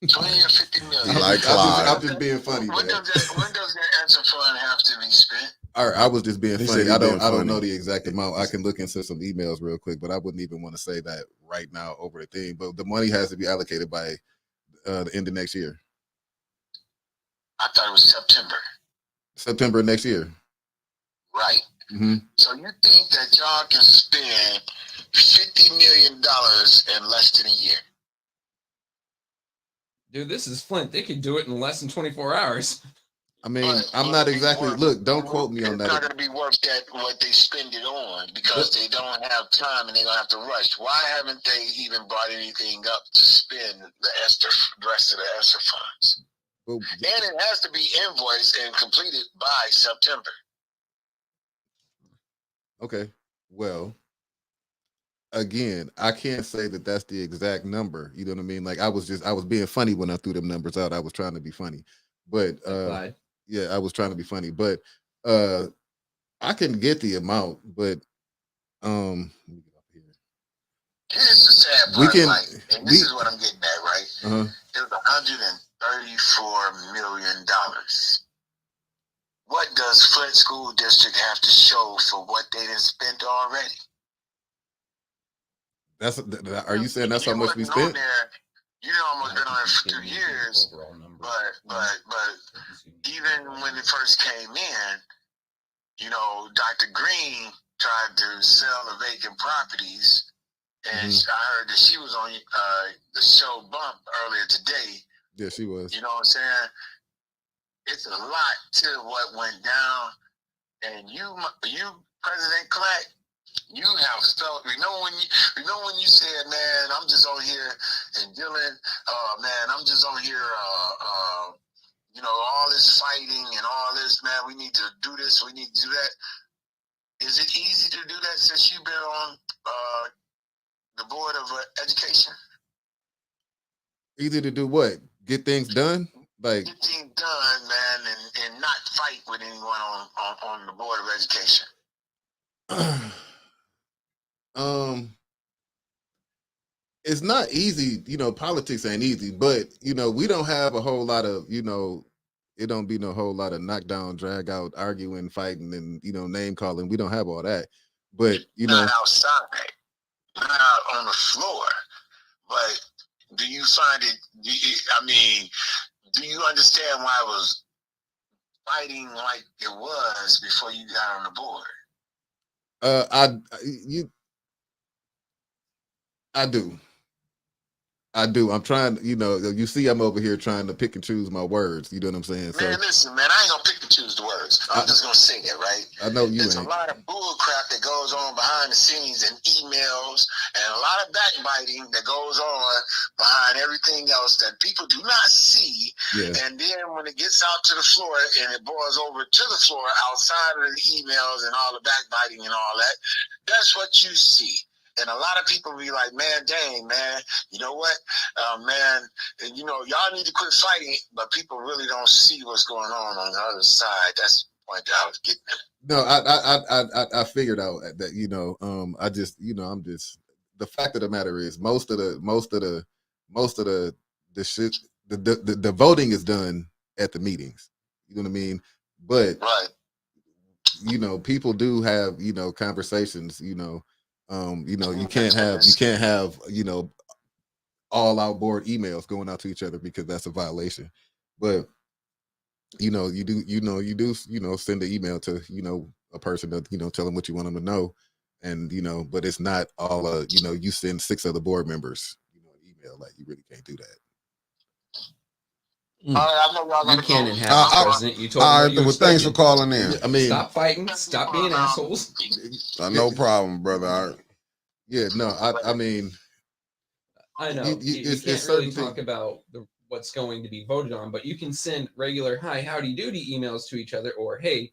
20 or 50 million. He like Clyde. I'm just being funny. When man. does that ESSER fund have to be spent? All right, I was just being He funny. said he I being don't know funny. the exact amount. I can look into some emails real quick, but I wouldn't even want to say that right now over the thing. But the money has to be allocated by the end of next year, I thought it was September next year. Right. Mm-hmm. So you think that y'all can spend $50 million in less than a year? Dude, this is Flint. They could do it in less than 24 hours. I mean, I'm not exactly. Look, don't quote me on It's that. not going to be worth that what they spend it on because they don't have time and they're going to have to rush. Why haven't they even brought anything up to spend the rest of the ESSER funds? Well, And it has to be invoiced and completed by September. okay. Well, again, I can't say that that's the exact number. You know what I mean? Like I was being funny when I threw them numbers out. I was trying to be funny, but Clyde. yeah, I was trying to be funny. But I can get the amount, but let me get up here. Here's the sad part, Mike, and this is what I'm getting at, right? It was $134 million. What does Flint School District have to show for what they done spent already? Are you saying that's how much we spent? You know, almost been on there for 2 years, but even when it first came in, you know, Dr. Green tried to sell the vacant properties, and I heard that she was on the show Bump earlier today. Yeah, she was. You know what I'm saying? It's a lot to what went down, and you, President Clack, you have felt. You know when you said, "Man, I'm just on here," and Dylan, "Man, I'm just on here." You know, all this fighting and all this, man. We need to do this. We need to do that. Is it easy to do that since you've been on the board of education? Easy to do what? Get things done? Like get things done, man, and not fight with anyone on the board of education. It's not easy, you know, politics ain't easy, but you know, we don't have a whole lot of, you know, it don't be no whole lot of knockdown, drag out, arguing, fighting, and you know, name calling. We don't have all that. But you not know, outside, not out on the floor. But do you find it? I mean, do you understand why it was fighting like it was before you got on the board? I do. I'm trying, you know, you see I'm over here trying to pick and choose my words. You know what I'm saying? Man, listen, man, I ain't gonna pick and choose the words. I'm just gonna say it, right? I know you There's ain't. a lot of bull crap that goes on behind the scenes in emails and a lot of backbiting that goes on behind everything else that people do not see. Yeah. And then when it gets out to the floor and it boils over to the floor outside of the emails and all the backbiting and all that, that's what you see. And a lot of people be like, man, dang, man, you know what, man, you know, y'all need to quit fighting, but people really don't see what's going on the other side. That's the point that I was getting at. No, I figured out that, you know, I just, you know, I'm just, the fact of the matter is most of the shit, the voting is done at the meetings. You know what I mean? But right. You know, people do have, you know, conversations, you know, you can't have, you know, all out board emails going out to each other because that's a violation. But you know, you do send an email to, you know, a person that, you know, tell them what you want them to know. And, you know, but it's not all you know, you send 6 other board members, you know, an email. Like you really can't do that. I know y'all You can't inhabit president. You told all me right, what you well, thanks for expected. calling in. I mean, Stop fighting. Stop being assholes. No problem, brother. All right. Yeah, no, I mean, I know you can't really talk about what's going to be voted on, but you can send regular hi, howdy doody emails to each other, or hey,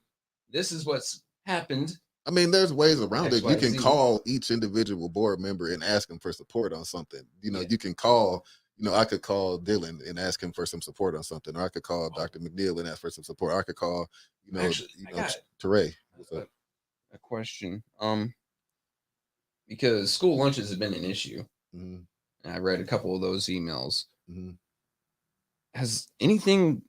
this is what's happened. I mean, there's ways around it. You can XYZ. call each individual board member and ask them for support on something. You know, you can call, you know, I could call Dylan and ask him for some support on something, or I could call Dr. McNeil and ask for some support. Or I could call, you know, Teray. A question. Because school lunches have been an issue. Mm-hmm. And I read a couple of those emails. Mm-hmm. has anything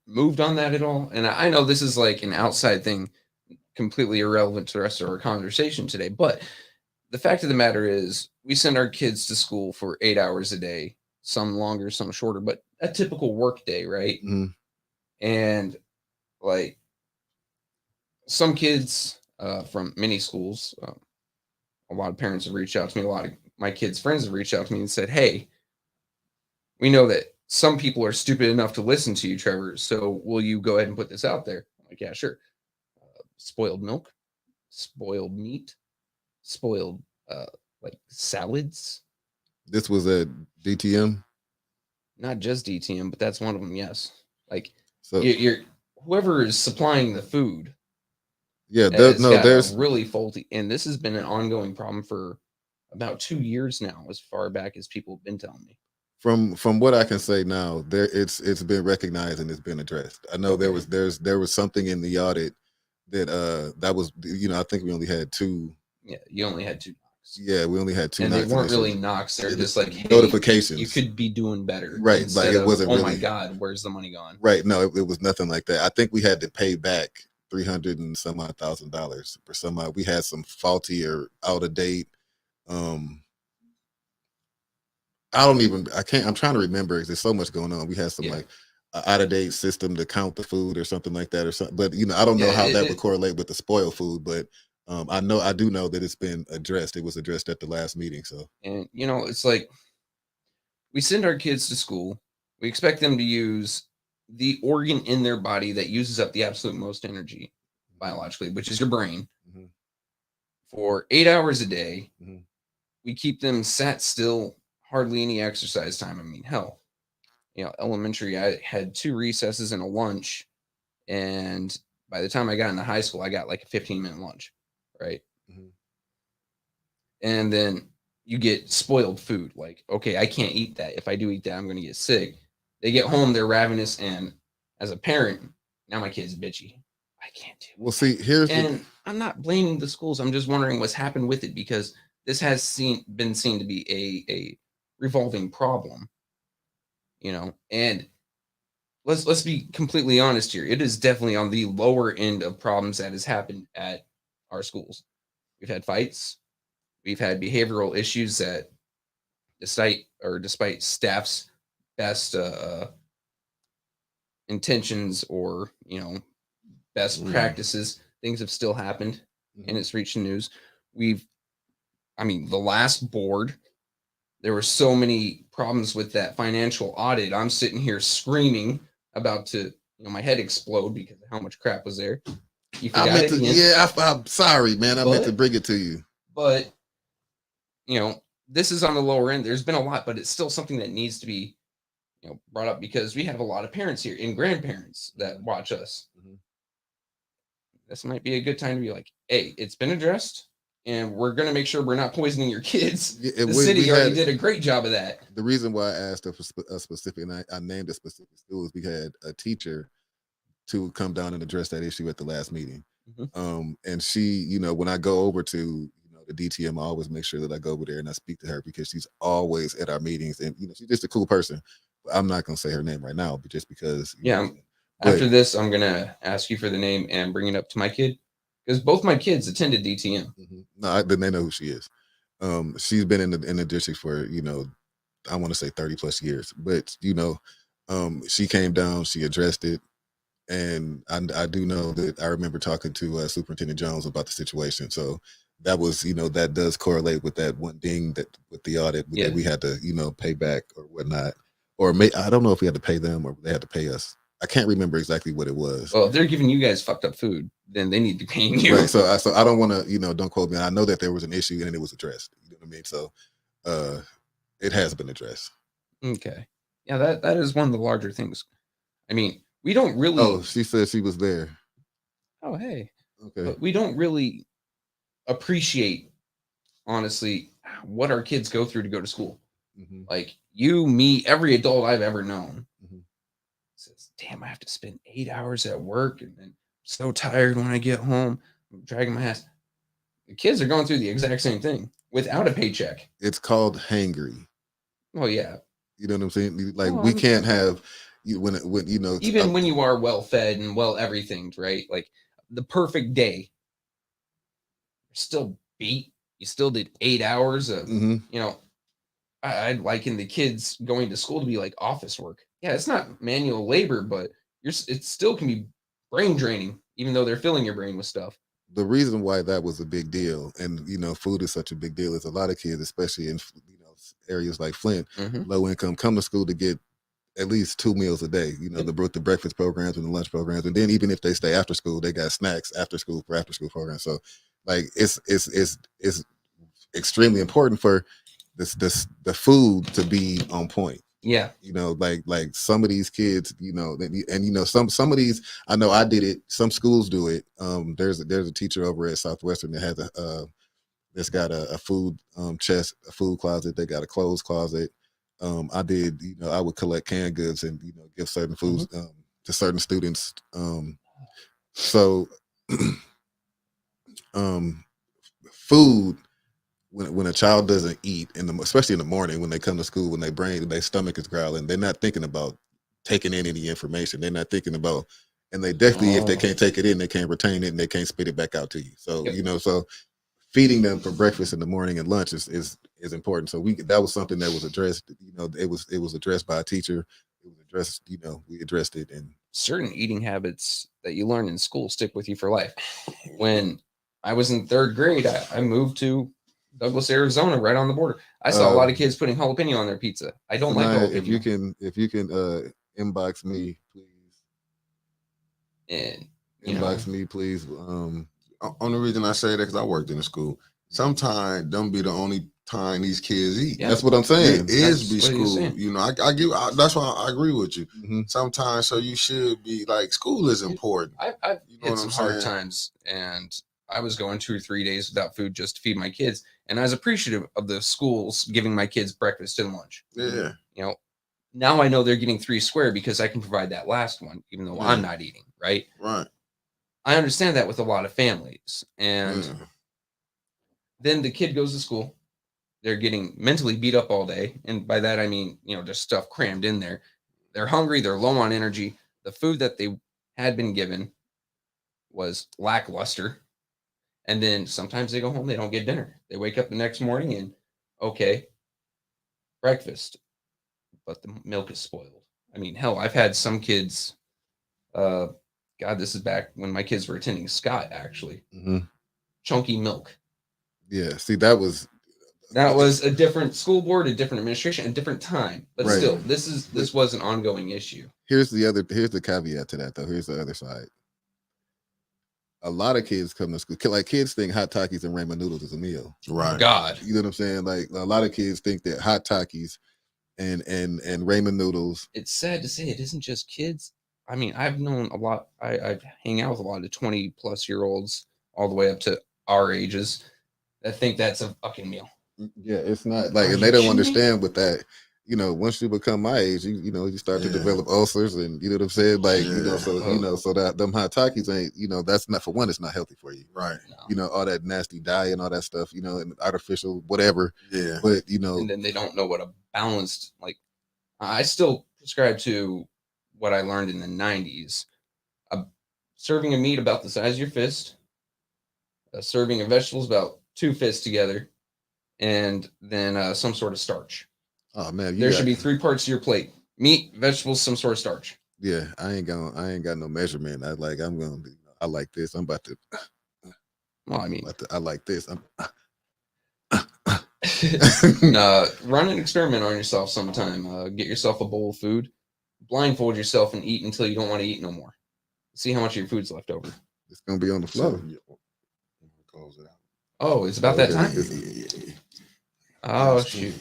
moved on that at all? And I know this is like an outside thing, completely irrelevant to the rest of our conversation today, but the fact of the matter is we send our kids to school for 8 hours a day, some longer, some shorter, but a typical work day, right? Mhm. And like some kids from many schools, a lot of parents have reached out to me. A lot of my kids' friends have reached out to me and said, "Hey, we know that some people are stupid enough to listen to you, Trevor. So will you go ahead and put this out there?" I'm like, "Yeah, sure." Spoiled milk, spoiled meat, spoiled like salads. This was at DTM. Not just DTM, but that's one of them. Yes, like So you're whoever is supplying the food yeah, has no, got a there's really faulty, and this has been an ongoing problem for about 2 years now, as far back as people have been telling me. from what I can say now, there it's been recognized and it's been addressed. I know Okay. there was something in the audit that that was, you know, I think we only had two. Yeah, you only had 2 knocks, Yeah, we only had two and they knocks weren't really initially. knocks. They're It- just like, "Hey, notifications. you could be doing better," Right, like instead it of, wasn't "Oh my really God, where's the money gone?" right. No, it was nothing like that. I think we had to pay back 300 and some odd $1,000 for some odd. We had some faulty or out of date. Um, I can't. I'm trying to remember because there's so much going on. We had some Yeah. like out of date system to count the food or something like that or something. But you know, I don't know Yeah, how that would correlate with the spoiled food. But I do know that it's been addressed. It was addressed at the last meeting. So and it's like we send our kids to school. We expect them to use the organ in their body that uses up the absolute most energy biologically, which is your brain, mhm, for 8 hours a day. mhm. We keep them sat still, hardly any exercise time. I mean, hell, elementary, I had 2 recesses and a lunch. And by the time I got into high school, I got like a 15-minute lunch, right? Mhm. And then you get spoiled food. Like, okay, I can't eat that. If I do eat that, I'm going to get sick. They get home, they're ravenous. And as a parent, now my kid's bitchy. I can't do Well, see, here's the And I'm not blaming the schools. I'm just wondering what's happened with it, because this has been seen to be a revolving problem, and let's be completely honest here. It is definitely on the lower end of problems that has happened at our schools. We've had fights, we've had behavioral issues that despite staff's best intentions, or best Mm, practices, things have still happened, and mhm. it's reached the news. We've I mean, the last board, there were so many problems with that financial audit. I'm sitting here screaming, about to, my head explode because of how much crap was there. You I forgot meant it to. again, Yeah, I'm sorry, man. I meant to but bring it to you. but this is on the lower end. There's been a lot, but it's still something that needs to be, brought up, because we have a lot of parents here and grandparents that watch us. Mhm. This might be a good time to be like, "Hey, it's been addressed, and we're going to make sure we're not poisoning your kids." Yeah, and The we city already had did a great job of that. the reason why I asked a specific, and I named a specific school is we had a teacher to come down and address that issue at the last meeting. Mhm. And she, you know, when I go over to, the DTM, I always make sure that I go over there and I speak to her because she's always at our meetings, and she's just a cool person. I'm not gonna say her name right now, but just because, Yeah. but After this, I'm going to ask you for the name and bring it up to my kid, because both my kids attended DTM. no, then they know who she is. She's been in the district for, I want to say 30 plus years, but she came down, she addressed it. And I do know that I remember talking to Superintendent Jones about the situation. So that was, that does correlate with that one ding that with the audit Yeah. that we had to, pay back or whatnot. Or I don't know if we had to pay them or they had to pay us. I can't remember exactly what it was. Well, if they're giving you guys fucked up food, then they need to be paying you. Right. So I don't want to, don't quote me. I know that there was an issue and it was addressed. You know what I mean? So it has been addressed. Okay. Yeah, that is one of the larger things. I mean, we don't really. Oh, she said she was there. Oh, hey. Okay. But we don't really appreciate, honestly, what our kids go through to go to school. Mm-hmm. Like you, me, every adult I've ever known says, "Damn, I have to spend 8 hours at work, and then I'm so tired when I get home. I'm dragging my ass." The kids are going through the exact same thing without a paycheck. It's called hangry. Oh yeah. You know what I'm saying? Like Oh, we can't have, when you know, Even when you are well fed and well everything, right? Like the perfect day, you're still beat. You still did 8 hours of, mhm. you know, I liken the kids going to school to be like office work. Yeah, it's not manual labor, but it still can be brain draining, even though they're filling your brain with stuff. The reason why that was a big deal, and you know, food is such a big deal, is a lot of kids, especially in areas like Flint, Mhm. low income, come to school to get at least 2 meals a day. You know, the breakfast programs and the lunch programs, and then even if they stay after school, they got snacks after school for after school programs. So, like, it's extremely important for the food to be on point. Yeah. You know, like some of these kids, you know, and you know, some of these, I know I did it. Some schools do it. There's a teacher over at Southwestern that has that's got a food chest, a food closet. They got a clothes closet. I did, you know, I would collect canned goods and you know give certain foods to certain students. So, food, when a child doesn't eat especially in the morning when they come to school, when their stomach is growling, they're not thinking about taking in any information. They're not thinking about, and they definitely, if they can't take it in, they can't retain it and they can't spit it back out to you. So Yep. you know, so feeding them for breakfast in the morning and lunch is important. So that was something that was addressed. You know, it was addressed by a teacher. It was addressed. You know, we addressed it. And Certain eating habits that you learn in school stick with you for life. When I was in 3rd grade, I moved to Douglas, Arizona, right on the border. I saw a lot of kids putting jalapeno on their pizza. I don't like Sanaya, jalapeno. if you can inbox me, please. And Inbox me, please. Only reason I say that because I worked in a school. Sometimes don't be the only time these kids eat. Yeah. That's what I'm saying. It is That's be what he's school. saying. You know, that's why I agree with you. Mhm. Sometimes, so you should be like, school is important. I've You know hit what some I'm hard saying? times, and I was going 2 or 3 days without food just to feed my kids. And I was appreciative of the schools giving my kids breakfast and lunch. Yeah, You know, now I know they're getting 3 square because I can provide that last one, even though I'm not eating, right? right. I understand that with a lot of families. And Yeah. then the kid goes to school. They're getting mentally beat up all day. And by that, I mean, you know, there's stuff crammed in there. They're hungry. They're low on energy. The food that they had been given was lackluster. And then sometimes they go home, they don't get dinner. They wake up the next morning and, okay, breakfast, but the milk is spoiled. I mean, hell, I've had some kids, uh, God, this is back when my kids were attending Scott, actually. Mhm. Chunky milk. Yeah. See, that was a different school board, a different administration, a different time. But Right. still, this was an ongoing issue. Here's the caveat to that though. Here's the other side. A lot of kids come to school, like kids think hot Takis and ramen noodles is a meal. Right. God. You know what I'm saying? Like a lot of kids think that hot Takis and ramen noodles. It's sad to say it isn't just kids. I mean, I've known a lot. I hang out with a lot of 20-plus-year-olds all the way up to our ages that think that's a fucking meal. Yeah, it's not like, Are and you they don't kidding me? understand with that. You know, once you become my age, you know, you start to develop ulcers, and you know what I'm saying. Like, you know, so that them hot Takis ain't, you know, that's not, for one, it's not healthy for you. Right. No. You know, all that nasty dye and all that stuff. You know, and artificial whatever. Yeah. But you know, And then they don't know what a balanced, like, I still prescribe to what I learned in the 90s. A serving of meat about the size of your fist, a serving of vegetables about 2 fists together, and then some sort of starch. oh man, There should be 3 parts to your plate: meat, vegetables, some sort of starch. Yeah, I ain't got no measurement. I'm gonna, I like this. I'm about to. Well, I mean, I like this. run an experiment on yourself sometime. Get yourself a bowl of food, blindfold yourself, and eat until you don't want to eat no more. See how much of your food's left over. It's gonna be on the floor. Close it out. Oh, it's about that time. Yeah. Oh, shoot.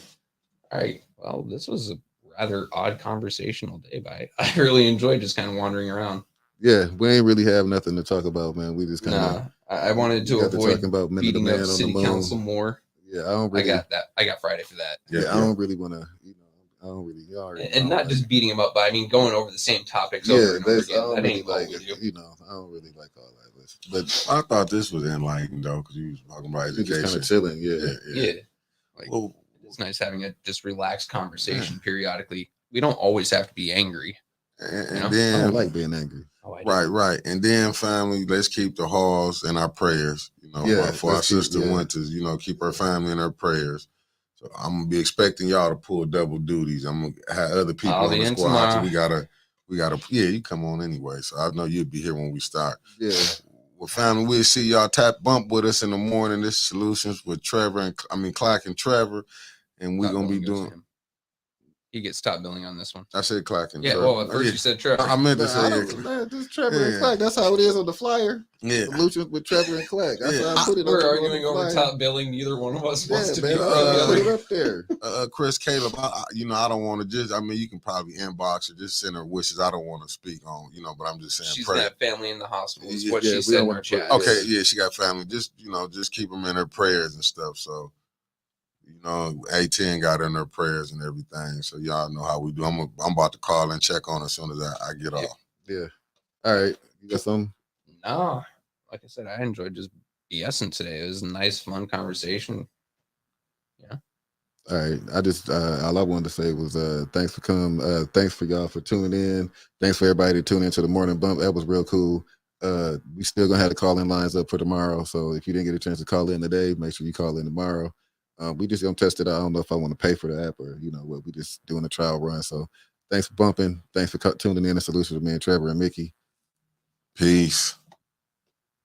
All right. Well, this was a rather odd conversational day, but I really enjoyed just kind of wandering around. Yeah, we ain't really have nothing to talk about, man. We just kind of. Nah, I wanted to avoid talking about Men of the beating Man up on the city Moon. council more. Yeah, I don't really. I got that. I got Friday for that. Yeah, I don't really want to. You know, I don't really. And not just beating them up, but I mean going over the same topics over and over again. I don't That really ain't what like we do. it. You know, I don't really like all that. But I thought this was enlightening though, because you was talking about we just kind education. of chilling. Yeah. Yeah. Like, Well, it's nice having a just relaxed conversation periodically. We don't always have to be angry. And know? I then don't like being angry. Oh, I right. And then family, let's keep the halls in our prayers, Yeah, for our let's keep- sister yeah. Winters, keep her family in her prayers. So I'm gonna be expecting y'all to pull double duties. I'm gonna have other people I'll on be the in squad. So tomorrow. we gotta yeah, you come on anyway. So I know you'll be here when we start. Yeah. Well, family, we'll see y'all bump with us in the morning. This is Solutions with Trevor Clack and Trevor. And we're Top gonna be billing goes to doing him. He gets top billing on this one. I said Clack and Yeah, Trevor. well, at first Yeah. you said Trevor. I meant to Nah, I say don't, man, this is Trevor and Yeah. Clack. That's how it is on the flyer. yeah. Solutions with Trevor and Clack. That's Yeah. how I put it We're on arguing the over flyer. top billing. Neither one of us wants Yeah, to man. be I top put it billing. up there. Chris Caleb, I don't want to just. I mean, you can probably inbox or just send her wishes. I don't want to speak on, but I'm just saying. She's Pray. got family in the hospital. Is Yeah, what yeah, she we said don't in wanna our put- chat. Okay, yeah, she got family. Just just keep them in her prayers and stuff. So, A10 got in her prayers and everything. So y'all know how we do. I'm about to call and check on her as soon as I get off. Yeah. All right. You got something? No, like I said, I enjoyed just BSing today. It was a nice, fun conversation. Yeah. All right. I just all I wanted to say was thanks for coming. Thanks for y'all for tuning in. Thanks for everybody to tune into the morning bump. That was real cool. We still gonna have the call in lines up for tomorrow. So if you didn't get a chance to call in today, make sure you call in tomorrow. We just gonna test it out. I don't know if I want to pay for the app or what. We just doing a trial run. So thanks for bumping. Thanks for tuning in to Solutions with me and Trevor and Mickey. Peace.